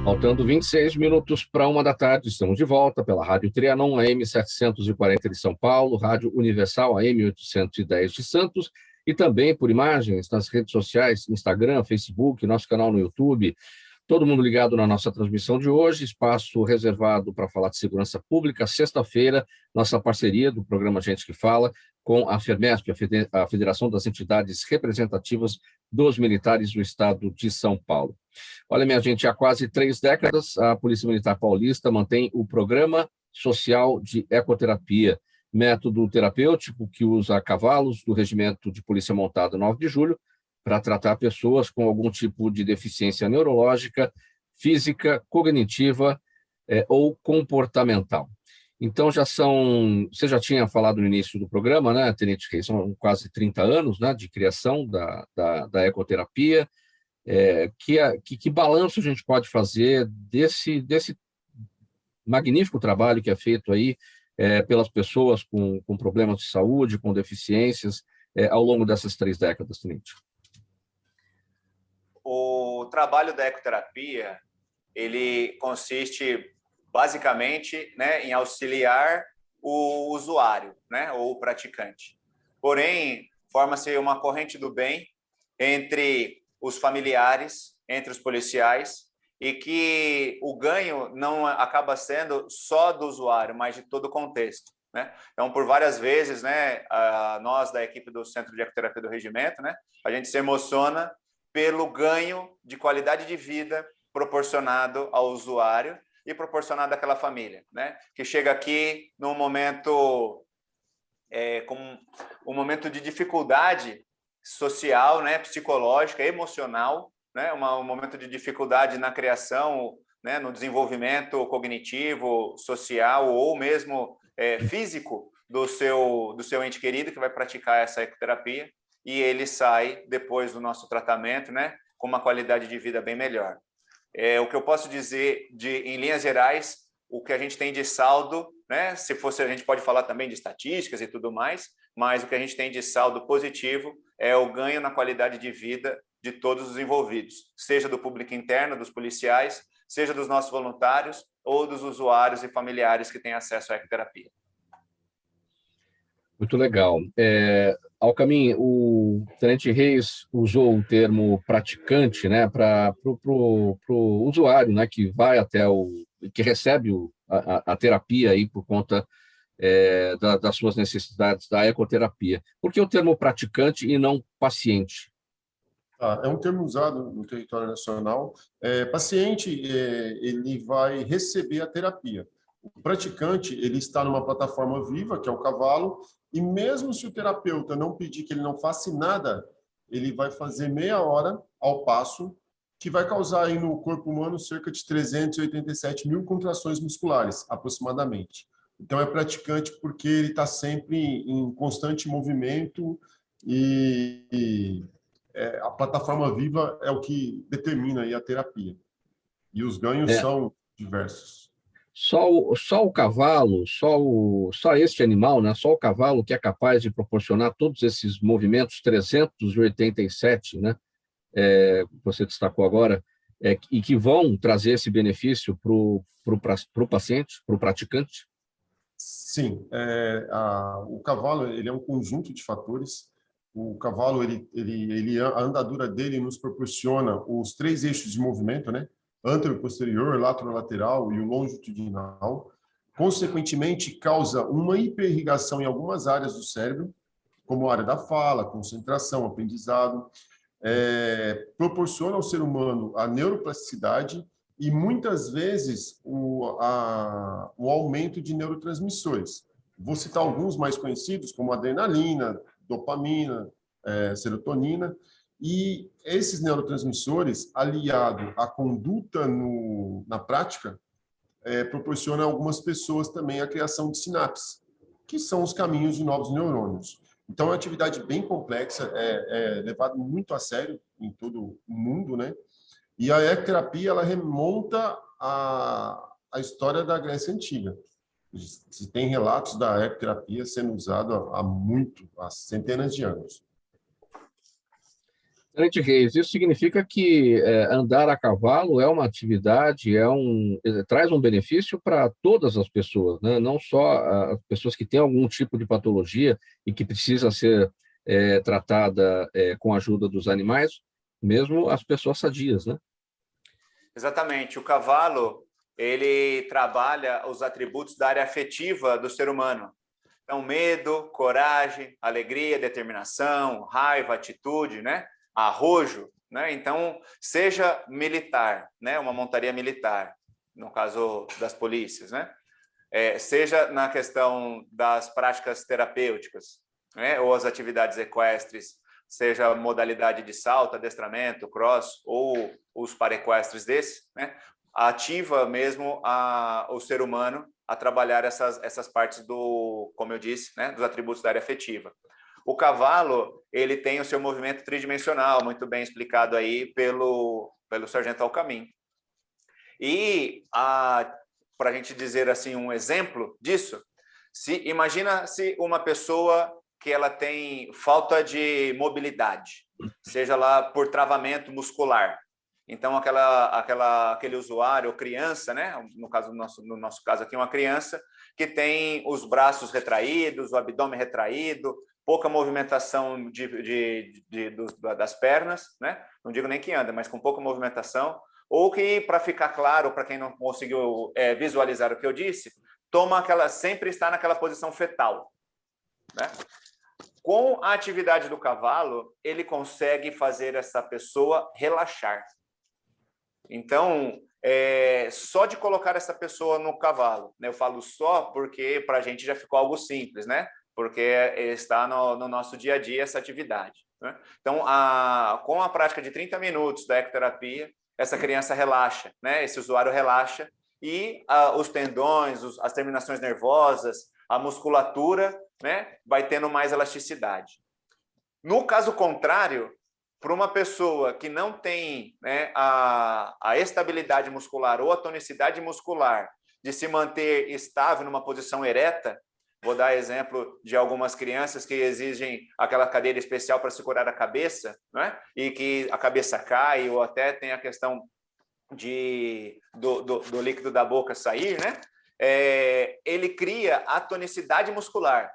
Faltando 26 minutos para 13h, estamos de volta pela Rádio Trianon, AM 740 de São Paulo, Rádio Universal, AM 810 de Santos, e também por imagens nas redes sociais, Instagram, Facebook, nosso canal no YouTube. Todo mundo ligado na nossa transmissão de hoje, espaço reservado para falar de segurança pública, sexta-feira, nossa parceria do programa Gente que Fala, com a FERMESP, a Federação das Entidades Representativas dos Militares do Estado de São Paulo. Olha, minha gente, há quase 3 décadas, a Polícia Militar Paulista mantém o Programa Social de Ecoterapia, método terapêutico que usa cavalos do Regimento de Polícia Montada 9 de Julho para tratar pessoas com algum tipo de deficiência neurológica, física, cognitiva ou comportamental. Então, você já tinha falado no início do programa, né, Tenente Reis, são quase 30 anos, né, de criação da ecoterapia. Que balanço a gente pode fazer desse magnífico trabalho que é feito aí pelas pessoas com problemas de saúde, com deficiências, ao longo dessas 3 décadas, Tenente? O trabalho da ecoterapia, ele consiste basicamente, né, em auxiliar o usuário, né, ou o praticante. Porém, forma-se uma corrente do bem entre os familiares, entre os policiais, e que o ganho não acaba sendo só do usuário, mas de todo o contexto, né? Então, por várias vezes, né, nós da equipe do Centro de Ecoterapia do Regimento, né, a gente se emociona pelo ganho de qualidade de vida proporcionado ao usuário e proporcionado àquela família, né, que chega aqui num momento com um momento de dificuldade social, né, psicológica, emocional, né, um momento de dificuldade na criação, né, no desenvolvimento cognitivo, social ou mesmo físico do seu ente querido que vai praticar essa ecoterapia, e ele sai depois do nosso tratamento, né, com uma qualidade de vida bem melhor. O que eu posso dizer em linhas gerais, o que a gente tem de saldo, né, se fosse a gente pode falar também de estatísticas e tudo mais, mas o que a gente tem de saldo positivo é o ganho na qualidade de vida de todos os envolvidos, seja do público interno, dos policiais, seja dos nossos voluntários ou dos usuários e familiares que têm acesso à ecoterapia. Muito legal. Alcamin, o Tenente Reis usou o termo praticante, né, para o usuário, né, que vai que recebe a terapia aí por conta das suas necessidades da ecoterapia. Por que o termo praticante e não paciente? É um termo usado no território nacional. Paciente, ele vai receber a terapia. O praticante, ele está numa plataforma viva, que é o cavalo, e mesmo se o terapeuta não pedir que ele não faça nada, ele vai fazer meia hora ao passo, que vai causar aí no corpo humano cerca de 387 mil contrações musculares, aproximadamente. Então, é praticante porque ele está sempre em constante movimento e a plataforma viva é o que determina aí a terapia. E os ganhos são diversos. Só o cavalo, só este animal, né? Só o cavalo que é capaz de proporcionar todos esses movimentos 387, né? Você destacou agora, e que vão trazer esse benefício para o paciente, para o praticante? Sim, o cavalo ele é um conjunto de fatores. O cavalo, a andadura dele nos proporciona os 3 eixos de movimento, né? Antero-posterior, lateral e o longitudinal. Consequentemente, causa uma hiperirrigação em algumas áreas do cérebro, como a área da fala, concentração, aprendizado. Proporciona ao ser humano a neuroplasticidade e, muitas vezes, o aumento de neurotransmissores. Vou citar alguns mais conhecidos, como adrenalina, dopamina, serotonina, e esses neurotransmissores, aliado à conduta na prática, proporciona a algumas pessoas também a criação de sinapses, que são os caminhos de novos neurônios. Então, é uma atividade bem complexa, levada muito a sério em todo o mundo, né? E a ecoterapia, ela remonta à história da Grécia Antiga. Se tem relatos da ecoterapia sendo usada há centenas de anos. Tenente Reis, isso significa que andar a cavalo é uma atividade, traz um benefício para todas as pessoas, né? Não só as pessoas que têm algum tipo de patologia e que precisa ser tratada com a ajuda dos animais, mesmo as pessoas sadias, né? Exatamente. O cavalo, ele trabalha os atributos da área afetiva do ser humano. Então, medo, coragem, alegria, determinação, raiva, atitude, né? Arrojo, né? Então, seja militar, né? Uma montaria militar, no caso das polícias, né? Seja na questão das práticas terapêuticas, né? Ou as atividades equestres, seja a modalidade de salto, adestramento, cross ou os paraequestres desses, né? Ativa mesmo o ser humano a trabalhar essas partes como eu disse, né? Dos atributos da área afetiva. O cavalo, ele tem o seu movimento tridimensional, muito bem explicado aí pelo Sargento Alcamin. E, para a gente dizer assim, um exemplo disso, imagina-se uma pessoa que ela tem falta de mobilidade, seja lá por travamento muscular. Então, aquele usuário, ou criança, né? No nosso caso aqui, uma criança que tem os braços retraídos, o abdômen retraído, pouca movimentação das pernas, né? Não digo nem que anda, mas com pouca movimentação, ou que, para ficar claro, para quem não conseguiu visualizar o que eu disse, sempre está naquela posição fetal, né? Com a atividade do cavalo, ele consegue fazer essa pessoa relaxar. Então, só de colocar essa pessoa no cavalo, né? Eu falo só porque para a gente já ficou algo simples, né? Porque está no nosso dia a dia essa atividade, né? Então, com a prática de 30 minutos da ecoterapia, essa criança relaxa, né? Esse usuário relaxa e os tendões, as terminações nervosas, a musculatura, né? Vai tendo mais elasticidade. No caso contrário, para uma pessoa que não tem, né, a estabilidade muscular ou a tonicidade muscular de se manter estável numa posição ereta, vou dar exemplo de algumas crianças que exigem aquela cadeira especial para segurar a cabeça, né, e que a cabeça cai, ou até tem a questão do líquido da boca sair, né, ele cria a tonicidade muscular.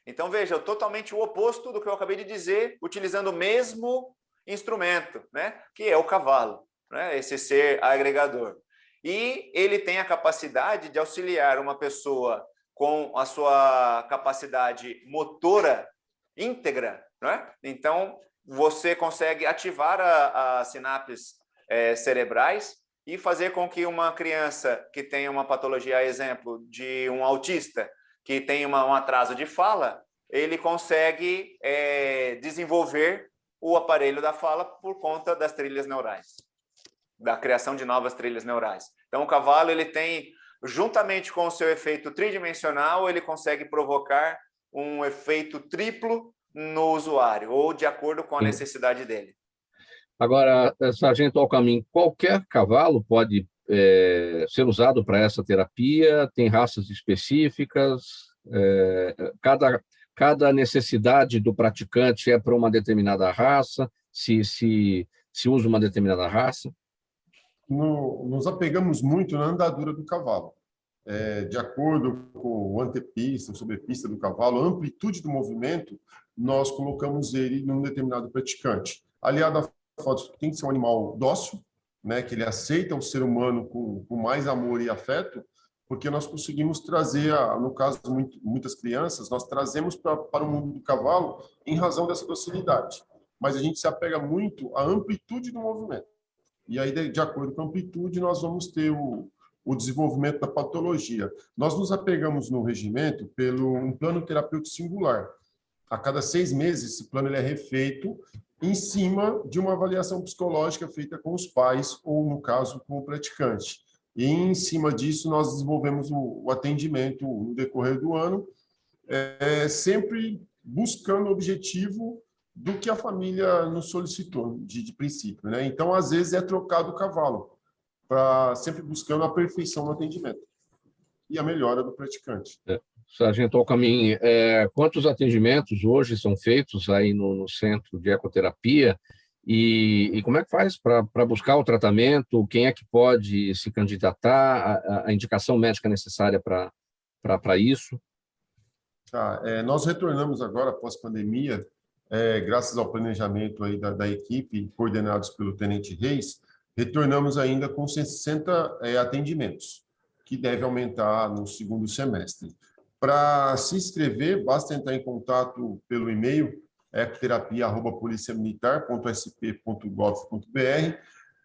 Então, veja, totalmente o oposto do que eu acabei de dizer, utilizando o mesmo instrumento, né? Que é o cavalo, né? Esse ser agregador. E ele tem a capacidade de auxiliar uma pessoa com a sua capacidade motora íntegra, né? Então, você consegue ativar as sinapses cerebrais e fazer com que uma criança que tenha uma patologia, a exemplo de um autista, que tem um atraso de fala, ele consegue desenvolver o aparelho da fala por conta das trilhas neurais, da criação de novas trilhas neurais. Então, o cavalo, ele tem, juntamente com o seu efeito tridimensional, ele consegue provocar um efeito triplo no usuário, ou de acordo com a necessidade dele. Agora, Sargento Alcamin, qualquer cavalo pode ser usado para essa terapia? Tem raças específicas? Cada necessidade do praticante é para uma determinada raça? Se usa uma determinada raça? Nos apegamos muito na andadura do cavalo. De acordo com o antepista, o sobrepista do cavalo, a amplitude do movimento, nós colocamos ele num determinado praticante. Aliado à foto, tem que ser um animal dócil, né, que ele aceita o ser humano com mais amor e afeto, porque nós conseguimos trazer, no caso de muitas crianças, nós trazemos para o mundo do cavalo em razão dessa docilidade. Mas a gente se apega muito à amplitude do movimento. E aí, de acordo com a amplitude, nós vamos ter o desenvolvimento da patologia. Nós nos apegamos no regimento pelo um plano terapêutico singular. A cada 6 meses, esse plano ele é refeito em cima de uma avaliação psicológica feita com os pais ou, no caso, com o praticante. E, em cima disso, nós desenvolvemos o atendimento no decorrer do ano, sempre buscando o objetivo do que a família nos solicitou, de princípio, né? Então, às vezes, é trocado o cavalo, sempre buscando a perfeição no atendimento e a melhora do praticante. Sargento Alcamin, quantos atendimentos hoje são feitos aí no centro de ecoterapia e como é que faz para buscar o tratamento? Quem é que pode se candidatar? A indicação médica necessária para isso? Nós retornamos agora, após pandemia, graças ao planejamento aí da equipe, coordenados pelo Tenente Reis, retornamos ainda com 60 atendimentos, que deve aumentar no segundo semestre. Para se inscrever, basta entrar em contato pelo e-mail ecoterapia@policiamilitar.sp.gov.br.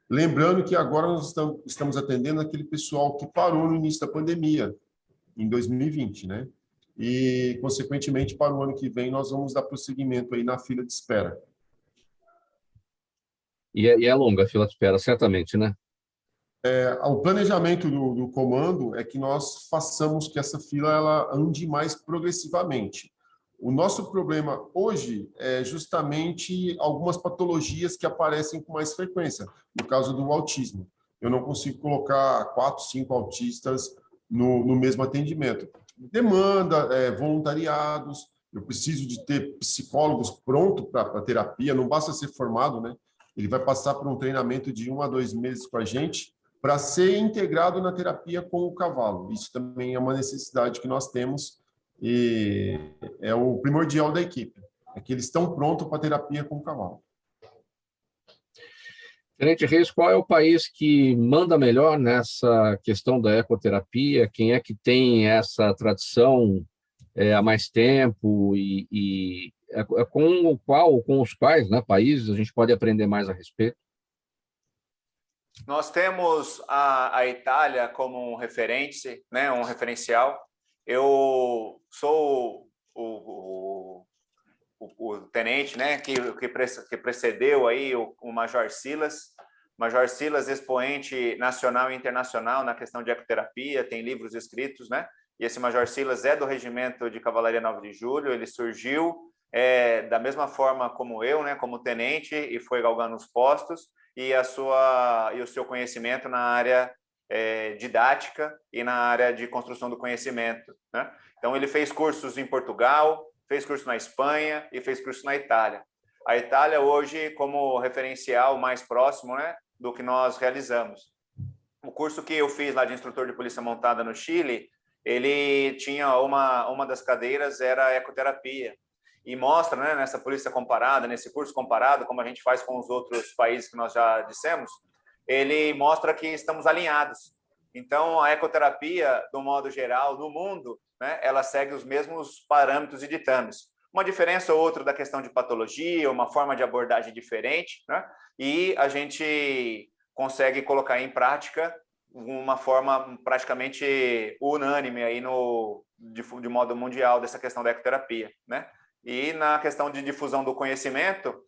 Lembrando que agora nós estamos atendendo aquele pessoal que parou no início da pandemia, em 2020, né? E, consequentemente, para o ano que vem, nós vamos dar prosseguimento aí na fila de espera. E é longa a fila de espera, certamente, né? O planejamento do comando é que nós façamos que essa fila ela ande mais progressivamente. O nosso problema hoje é justamente algumas patologias que aparecem com mais frequência, no caso do autismo. Eu não consigo colocar 4, 5 autistas no mesmo atendimento. Demanda voluntariados, eu preciso de ter psicólogos prontos para terapia, não basta ser formado, né? Ele vai passar por um treinamento de 1 a 2 meses com a gente para ser integrado na terapia com o cavalo. Isso também é uma necessidade que nós temos e é o primordial da equipe, é que eles estão prontos para terapia com o cavalo. Tenente Reis, qual é o país que manda melhor nessa questão da ecoterapia? Quem é que tem essa tradição há mais tempo e com o qual ou com os quais, né, países a gente pode aprender mais a respeito? Nós temos a Itália como um referente, né, um referencial. Eu sou o tenente, né, que precedeu aí o Major Silas. Major Silas, expoente nacional e internacional na questão de ecoterapia, tem livros escritos, né? E esse Major Silas é do Regimento de Cavalaria 9 de Julho, ele surgiu da mesma forma como eu, né, como tenente, e foi galgando os postos, e o seu conhecimento na área didática e na área de construção do conhecimento, né? Então, ele fez cursos em Portugal, fez curso na Espanha e fez curso na Itália. A Itália hoje como referencial mais próximo, né, do que nós realizamos. O curso que eu fiz lá de instrutor de polícia montada no Chile, ele tinha uma das cadeiras era a ecoterapia. E mostra, né, nessa polícia comparada, nesse curso comparado, como a gente faz com os outros países que nós já dissemos, ele mostra que estamos alinhados. Então, a ecoterapia, do modo geral, no mundo, né, ela segue os mesmos parâmetros e ditames. Uma diferença ou outra da questão de patologia, uma forma de abordagem diferente, né, e a gente consegue colocar em prática uma forma praticamente unânime aí de modo mundial dessa questão da ecoterapia, né? E na questão de difusão do conhecimento,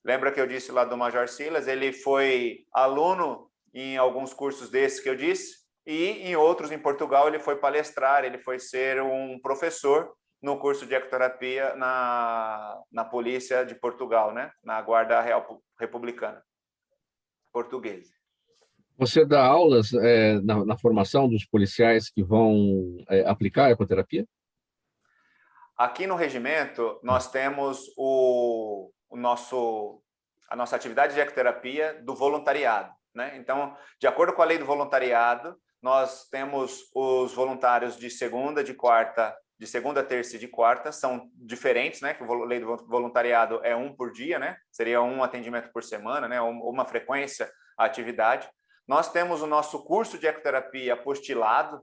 lembra que eu disse lá do Major Silas, ele foi aluno em alguns cursos desses que eu disse, e em outros, em Portugal, ele foi palestrar, ele foi ser um professor no curso de ecoterapia na Polícia de Portugal, né? Na Guarda Real Republicana Portuguesa. Você dá aulas na formação dos policiais que vão aplicar a ecoterapia? Aqui no regimento, nós temos a nossa atividade de ecoterapia do voluntariado, né? Então, de acordo com a lei do voluntariado, nós temos os voluntários de segunda, terça e de quarta, são diferentes, né? Que a lei do voluntariado é 1 por dia, né? Seria 1 atendimento por semana, né? Uma frequência à atividade. Nós temos o nosso curso de ecoterapia apostilado.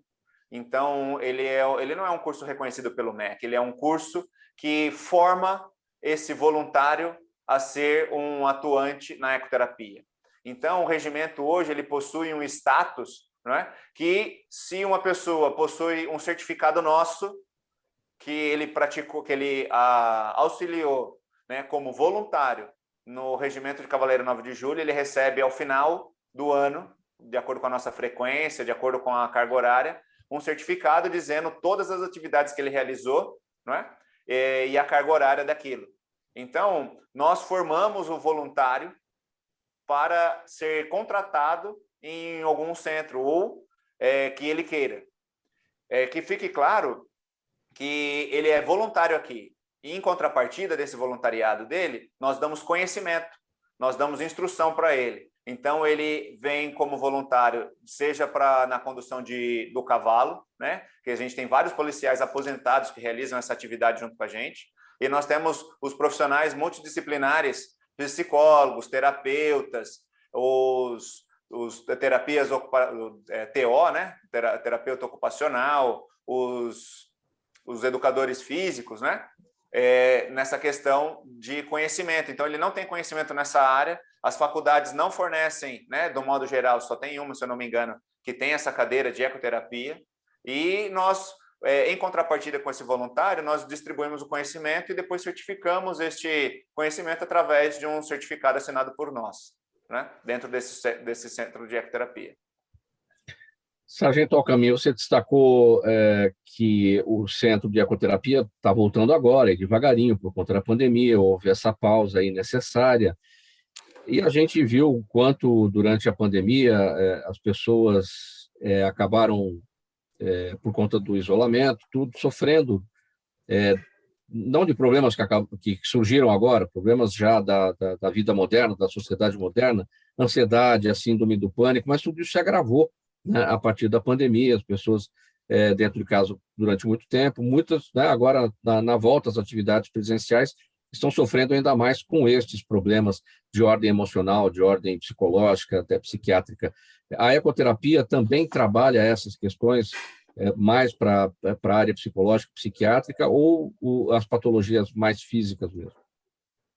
Então, ele não é um curso reconhecido pelo MEC, ele é um curso que forma esse voluntário a ser um atuante na ecoterapia. Então, o regimento hoje ele possui um status, não é? Que se uma pessoa possui um certificado nosso, que ele praticou, que ele auxiliou, né, como voluntário no Regimento de Cavaleiro 9 de Julho, ele recebe ao final do ano, de acordo com a nossa frequência, de acordo com a carga horária, um certificado dizendo todas as atividades que ele realizou, não é? E a carga horária daquilo. Então, nós formamos o voluntário para ser contratado em algum centro ou que ele queira. Que fique claro que ele é voluntário aqui. E, em contrapartida desse voluntariado dele, nós damos conhecimento, nós damos instrução para ele. Então, ele vem como voluntário, seja na condução do cavalo, né? Que a gente tem vários policiais aposentados que realizam essa atividade junto com a gente. E nós temos os profissionais multidisciplinares, psicólogos, terapeutas, os terapias TO, né? Terapeuta ocupacional, os educadores físicos, né? Nessa questão de conhecimento. Então, ele não tem conhecimento nessa área, as faculdades não fornecem, né, do modo geral, só tem uma, se eu não me engano, que tem essa cadeira de ecoterapia, e nós, em contrapartida com esse voluntário, nós distribuímos o conhecimento e depois certificamos este conhecimento através de um certificado assinado por nós, né, dentro desse centro de ecoterapia. Sargento Alcaminho, você destacou que o centro de ecoterapia está voltando agora, e devagarinho, por conta da pandemia, houve essa pausa aí necessária, e a gente viu o quanto, durante a pandemia, as pessoas acabaram, por conta do isolamento, tudo sofrendo, não de problemas que surgiram agora, problemas já da vida moderna, da sociedade moderna, ansiedade, a síndrome do pânico, mas tudo isso se agravou, né, a partir da pandemia, as pessoas dentro de casa durante muito tempo, muitas, né, agora na volta às atividades presenciais, estão sofrendo ainda mais com estes problemas de ordem emocional, de ordem psicológica, até psiquiátrica. A ecoterapia também trabalha essas questões mais para a área psicológica, psiquiátrica, ou as patologias mais físicas mesmo?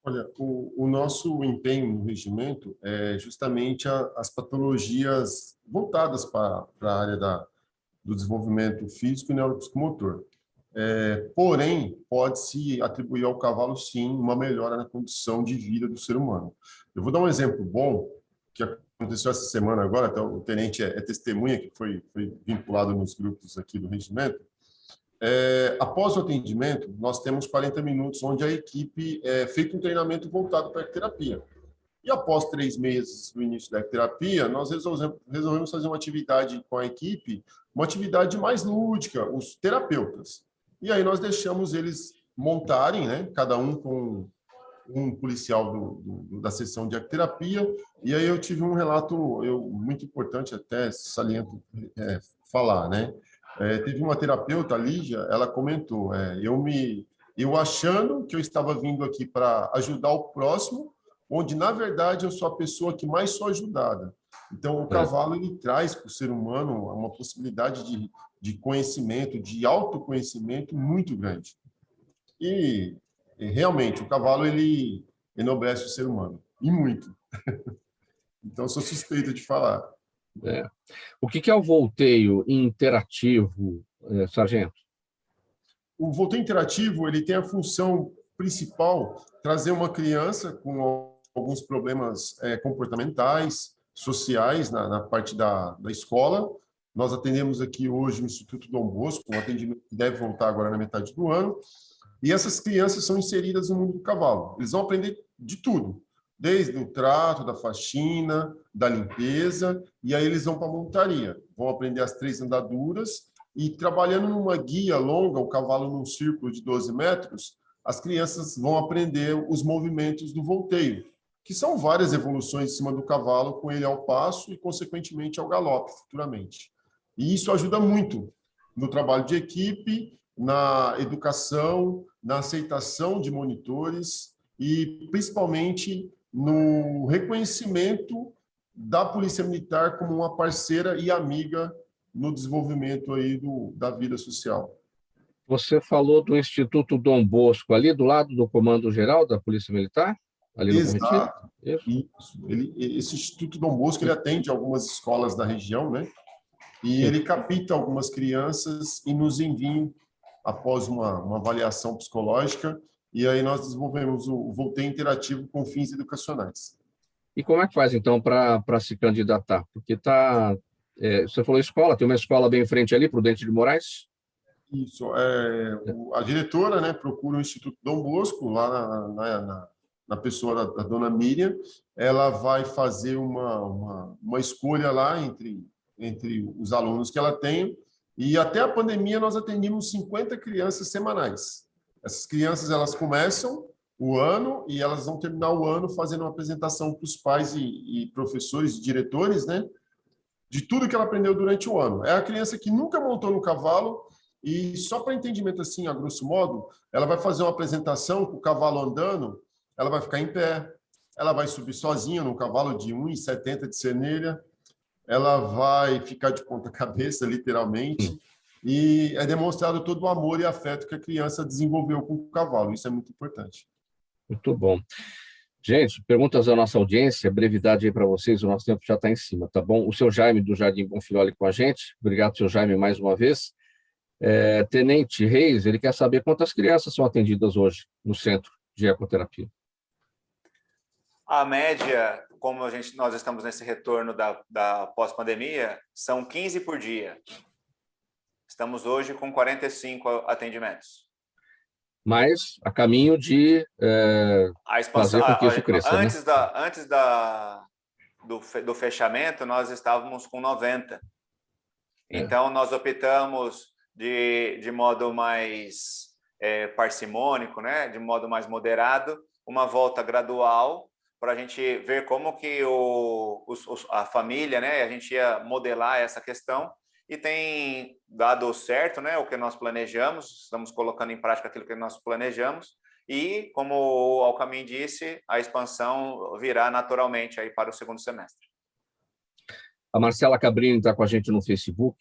Olha, o nosso empenho no regimento é justamente as patologias voltadas para a área do desenvolvimento físico e neuropsicomotor. Porém, pode-se atribuir ao cavalo, sim, uma melhora na condição de vida do ser humano. Eu vou dar um exemplo bom, que aconteceu essa semana agora, até o tenente é testemunha, que foi vinculado nos grupos aqui do regimento. Após o atendimento, nós temos 40 minutos onde a equipe feito um treinamento voltado para a ecoterapia. E após 3 meses do início da ecoterapia, nós resolvemos fazer uma atividade com a equipe, uma atividade mais lúdica, os terapeutas. E aí nós deixamos eles montarem, né, cada um com um policial da sessão de ecoterapia, e aí eu tive um relato muito importante, até saliento falar, né? Teve uma terapeuta, a Lígia, ela comentou, eu achando que eu estava vindo aqui para ajudar o próximo, onde, na verdade, eu sou a pessoa que mais sou ajudada. Então, o cavalo, ele traz para o ser humano uma possibilidade de conhecimento, de autoconhecimento muito grande. E realmente, o cavalo, ele enobrece o ser humano, e muito. Então, eu sou suspeito de falar. O que é o volteio interativo, sargento? O volteio interativo, ele tem a função principal trazer uma criança com alguns problemas comportamentais, sociais, na parte da escola. Nós atendemos aqui hoje o Instituto Dom Bosco, um atendimento que deve voltar agora na metade do ano, e essas crianças são inseridas no mundo do cavalo. Eles vão aprender de tudo, desde o trato, da faxina, da limpeza, e aí eles vão para a montaria. Vão aprender as 3 andaduras, e trabalhando numa guia longa, o cavalo num círculo de 12 metros, as crianças vão aprender os movimentos do volteio, que são várias evoluções em cima do cavalo, com ele ao passo e, consequentemente, ao galope, futuramente. E isso ajuda muito no trabalho de equipe, na educação, na aceitação de monitores e, principalmente, no reconhecimento da Polícia Militar como uma parceira e amiga no desenvolvimento aí da vida social. Você falou do Instituto Dom Bosco, ali do lado do Comando Geral da Polícia Militar? Ali no Exato. Isso. Esse Instituto Dom Bosco, ele atende algumas escolas da região, né? E ele capta algumas crianças e nos envia após uma avaliação psicológica, e aí nós desenvolvemos o volteio interativo com fins educacionais. E como é que faz, então, para se candidatar? Porque você falou escola, tem uma escola bem em frente ali, Prudente de Moraes? Isso. A diretora, né, procura o Instituto Dom Bosco, lá na pessoa da dona Miriam. Ela vai fazer uma escolha lá entre os alunos que ela tem, e até a pandemia nós atendimos 50 crianças semanais. Essas crianças, elas começam o ano e elas vão terminar o ano fazendo uma apresentação para os pais e professores e diretores, né, de tudo que ela aprendeu durante o ano. É a criança que nunca montou no cavalo, e só para entendimento assim, a grosso modo, ela vai fazer uma apresentação com o cavalo andando, ela vai ficar em pé, ela vai subir sozinha num cavalo de 1,70 de cernelha, ela vai ficar de ponta cabeça, literalmente, e é demonstrado todo o amor e afeto que a criança desenvolveu com o cavalo. Isso é muito importante. Muito bom. Gente, perguntas da nossa audiência, brevidade aí para vocês, o nosso tempo já está em cima, tá bom? O seu Jaime, do Jardim Bonfilholi, com a gente. Obrigado, seu Jaime, mais uma vez. Tenente Reis, ele quer saber quantas crianças são atendidas hoje no centro de ecoterapia. A média, como nós estamos nesse retorno da pós-pandemia, são 15 por dia. Estamos hoje com 45 atendimentos. Mas a caminho de A expansão, fazer com que isso cresça, né? Antes do fechamento, nós estávamos com 90. Então, nós optamos de modo mais parcimônico, né? De modo mais moderado, uma volta gradual, para a gente ver como que a família, né? A gente ia modelar essa questão e tem dado certo, né? O que nós planejamos, estamos colocando em prática aquilo que nós planejamos e, como o Alcamin disse, a expansão virá naturalmente aí para o segundo semestre. A Marcela Cabrini está com a gente no Facebook.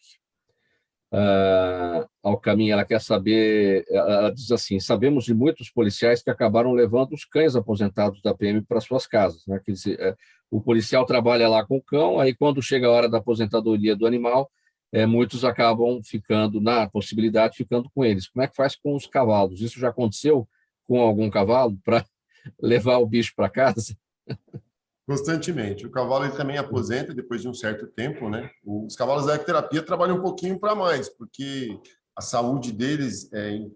Alcamin, ela quer saber, ela diz assim: sabemos de muitos policiais que acabaram levando os cães aposentados da PM para suas casas, né? Quer dizer, o policial trabalha lá com o cão, aí quando chega a hora da aposentadoria do animal, muitos acabam ficando, na possibilidade, ficando com eles. Como é que faz com os cavalos? Isso já aconteceu com algum cavalo para levar o bicho para casa? Constantemente. O cavalo ele também aposenta depois de um certo tempo, né? Os cavalos da ecoterapia trabalham um pouquinho para mais, porque a saúde deles, em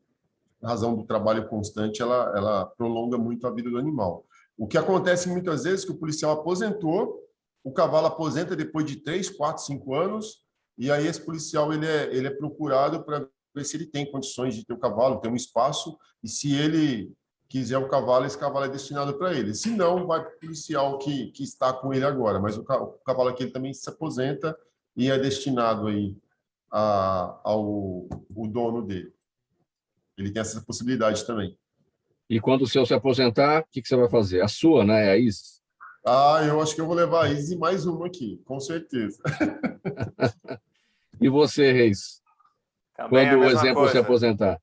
razão do trabalho constante, ela prolonga muito a vida do animal. O que acontece muitas vezes é que o policial aposentou, o cavalo aposenta depois de 3, 4, 5 anos, e aí esse policial ele é procurado para ver se ele tem condições de ter o cavalo, ter um espaço, e se ele quiser o cavalo, esse cavalo é destinado para ele. Se não, vai para o policial que está com ele agora. Mas o cavalo aqui ele também se aposenta e é destinado aí ao dono dele. Ele tem essa possibilidade também. E quando o seu se aposentar, o que você vai fazer? A sua, né? A Isis? Eu acho que eu vou levar a Isis e mais uma aqui, com certeza. E você, Reis? Também quando o exemplo se aposentar?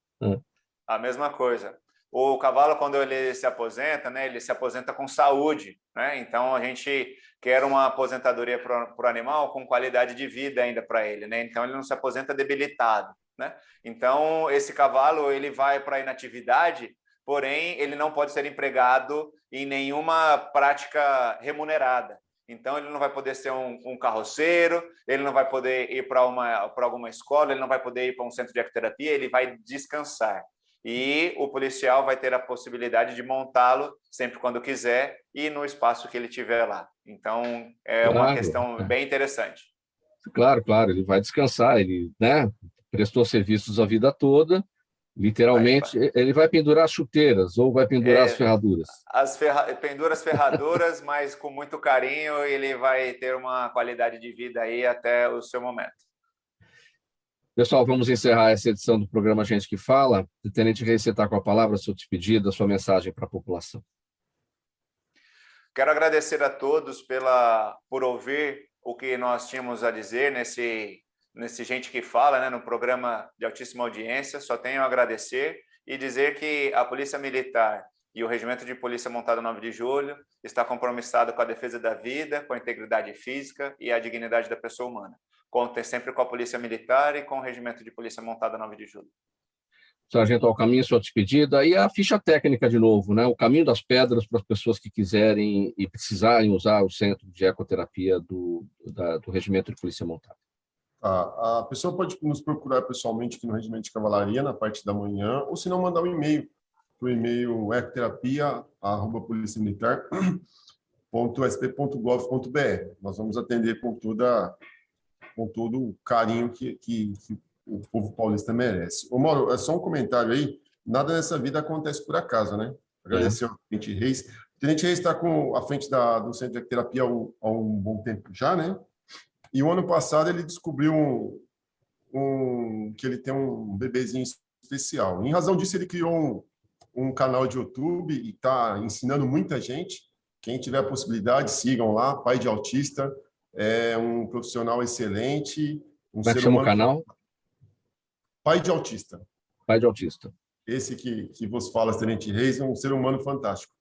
A mesma coisa. O cavalo, quando ele se aposenta, né, ele se aposenta com saúde, né? Então, a gente quer uma aposentadoria para o animal com qualidade de vida ainda para ele, né? Então, ele não se aposenta debilitado, né? Então, esse cavalo, ele vai para a inatividade, porém, ele não pode ser empregado em nenhuma prática remunerada. Então, ele não vai poder ser um carroceiro, ele não vai poder ir para alguma escola, ele não vai poder ir para um centro de ecoterapia, ele vai descansar. E o policial vai ter a possibilidade de montá-lo sempre quando quiser e no espaço que ele tiver lá. Então, uma questão bem interessante. Claro, ele vai descansar, ele, né, prestou serviços a vida toda, literalmente, ele vai pendurar as chuteiras ou vai pendurar as ferraduras? Pendura as ferraduras, mas com muito carinho ele vai ter uma qualidade de vida aí até o seu momento. Pessoal, vamos encerrar essa edição do programa Gente que Fala. Tenente Reis, você está com a palavra, a sua despedida, a sua mensagem para a população. Quero agradecer a todos por ouvir o que nós tínhamos a dizer nesse Gente que Fala, né, no programa de altíssima audiência. Só tenho a agradecer e dizer que a Polícia Militar e o Regimento de Polícia Montada 9 de Julho está compromissado com a defesa da vida, com a integridade física e a dignidade da pessoa humana. Contem sempre com a Polícia Militar e com o Regimento de Polícia Montada 9 de Julho. Sargento Alcamin, sua despedida. E a ficha técnica de novo, né? O caminho das pedras para as pessoas que quiserem e precisarem usar o centro de ecoterapia do Regimento de Polícia Montada. A pessoa pode nos procurar pessoalmente aqui no Regimento de Cavalaria, na parte da manhã, ou se não, mandar um e-mail para o e-mail ecoterapia@policiamilitar.sp.gov.br. Nós vamos atender com todo o carinho que o povo paulista merece. Ô, Mauro, é só um comentário aí. Nada nessa vida acontece por acaso, né? Agradecer ao Tenente Reis. O Tenente Reis está à frente do Centro de Ecoterapia há um bom tempo já, né? E o ano passado ele descobriu que ele tem um bebezinho especial. Em razão disso, ele criou um canal de YouTube e está ensinando muita gente. Quem tiver a possibilidade, sigam lá, Pai de Autista. É um profissional excelente. Como é que chama o canal? Pai de Autista. Pai de Autista. Esse que vos fala, Tenente Reis, é um ser humano fantástico.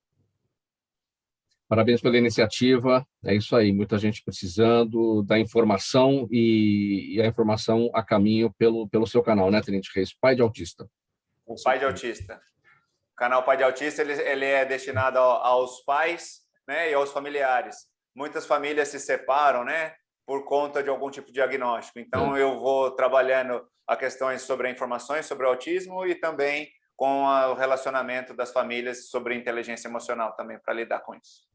Parabéns pela iniciativa. É isso aí, muita gente precisando da informação e a informação a caminho pelo seu canal, né, Tenente Reis? Pai de Autista. Pai de Autista. O canal Pai de Autista ele é destinado aos pais né, e aos familiares. Muitas famílias se separam, né, por conta de algum tipo de diagnóstico. Então, eu vou trabalhando a questões sobre informações sobre o autismo e também com o relacionamento das famílias sobre inteligência emocional também, para lidar com isso.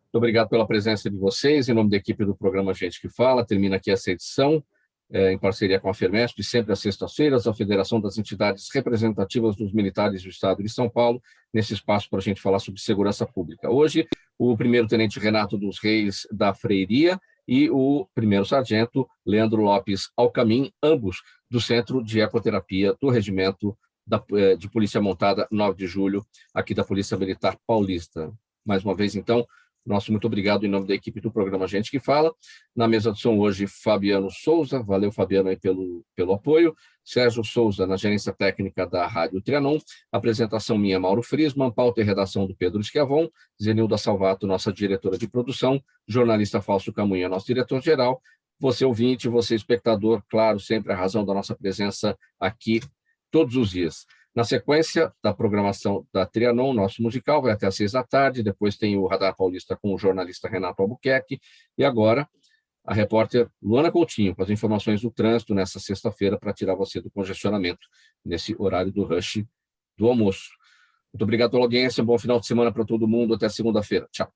Muito obrigado pela presença de vocês. Em nome da equipe do programa Gente que Fala, termina aqui essa edição, em parceria com a FERMESP, sempre às sextas-feiras, a Federação das Entidades Representativas dos Militares do Estado de São Paulo, nesse espaço para a gente falar sobre segurança pública. Hoje, o primeiro-tenente Renato dos Reis da Freiria e o primeiro-sargento Leandro Lopes Alcamim, ambos do Centro de Ecoterapia do Regimento de Polícia Montada 9 de Julho, aqui da Polícia Militar Paulista. Mais uma vez, então, nosso muito obrigado em nome da equipe do programa Gente que Fala. Na mesa de som hoje, Fabiano Souza. Valeu, Fabiano, aí pelo apoio. Sérgio Souza, na gerência técnica da Rádio Trianon. Apresentação minha, Mauro Friesman. Pauta e redação do Pedro Schiavon. Zenilda Salvato, nossa diretora de produção. Jornalista Fausto Camunha, nosso diretor-geral. Você ouvinte, você espectador, claro, sempre a razão da nossa presença aqui todos os dias. Na sequência da programação da Trianon, nosso musical, vai até às 6h, depois tem o Radar Paulista com o jornalista Renato Albuquerque, e agora a repórter Luana Coutinho, com as informações do trânsito nessa sexta-feira, para tirar você do congestionamento, nesse horário do rush do almoço. Muito obrigado pela audiência, um bom final de semana para todo mundo, até segunda-feira. Tchau.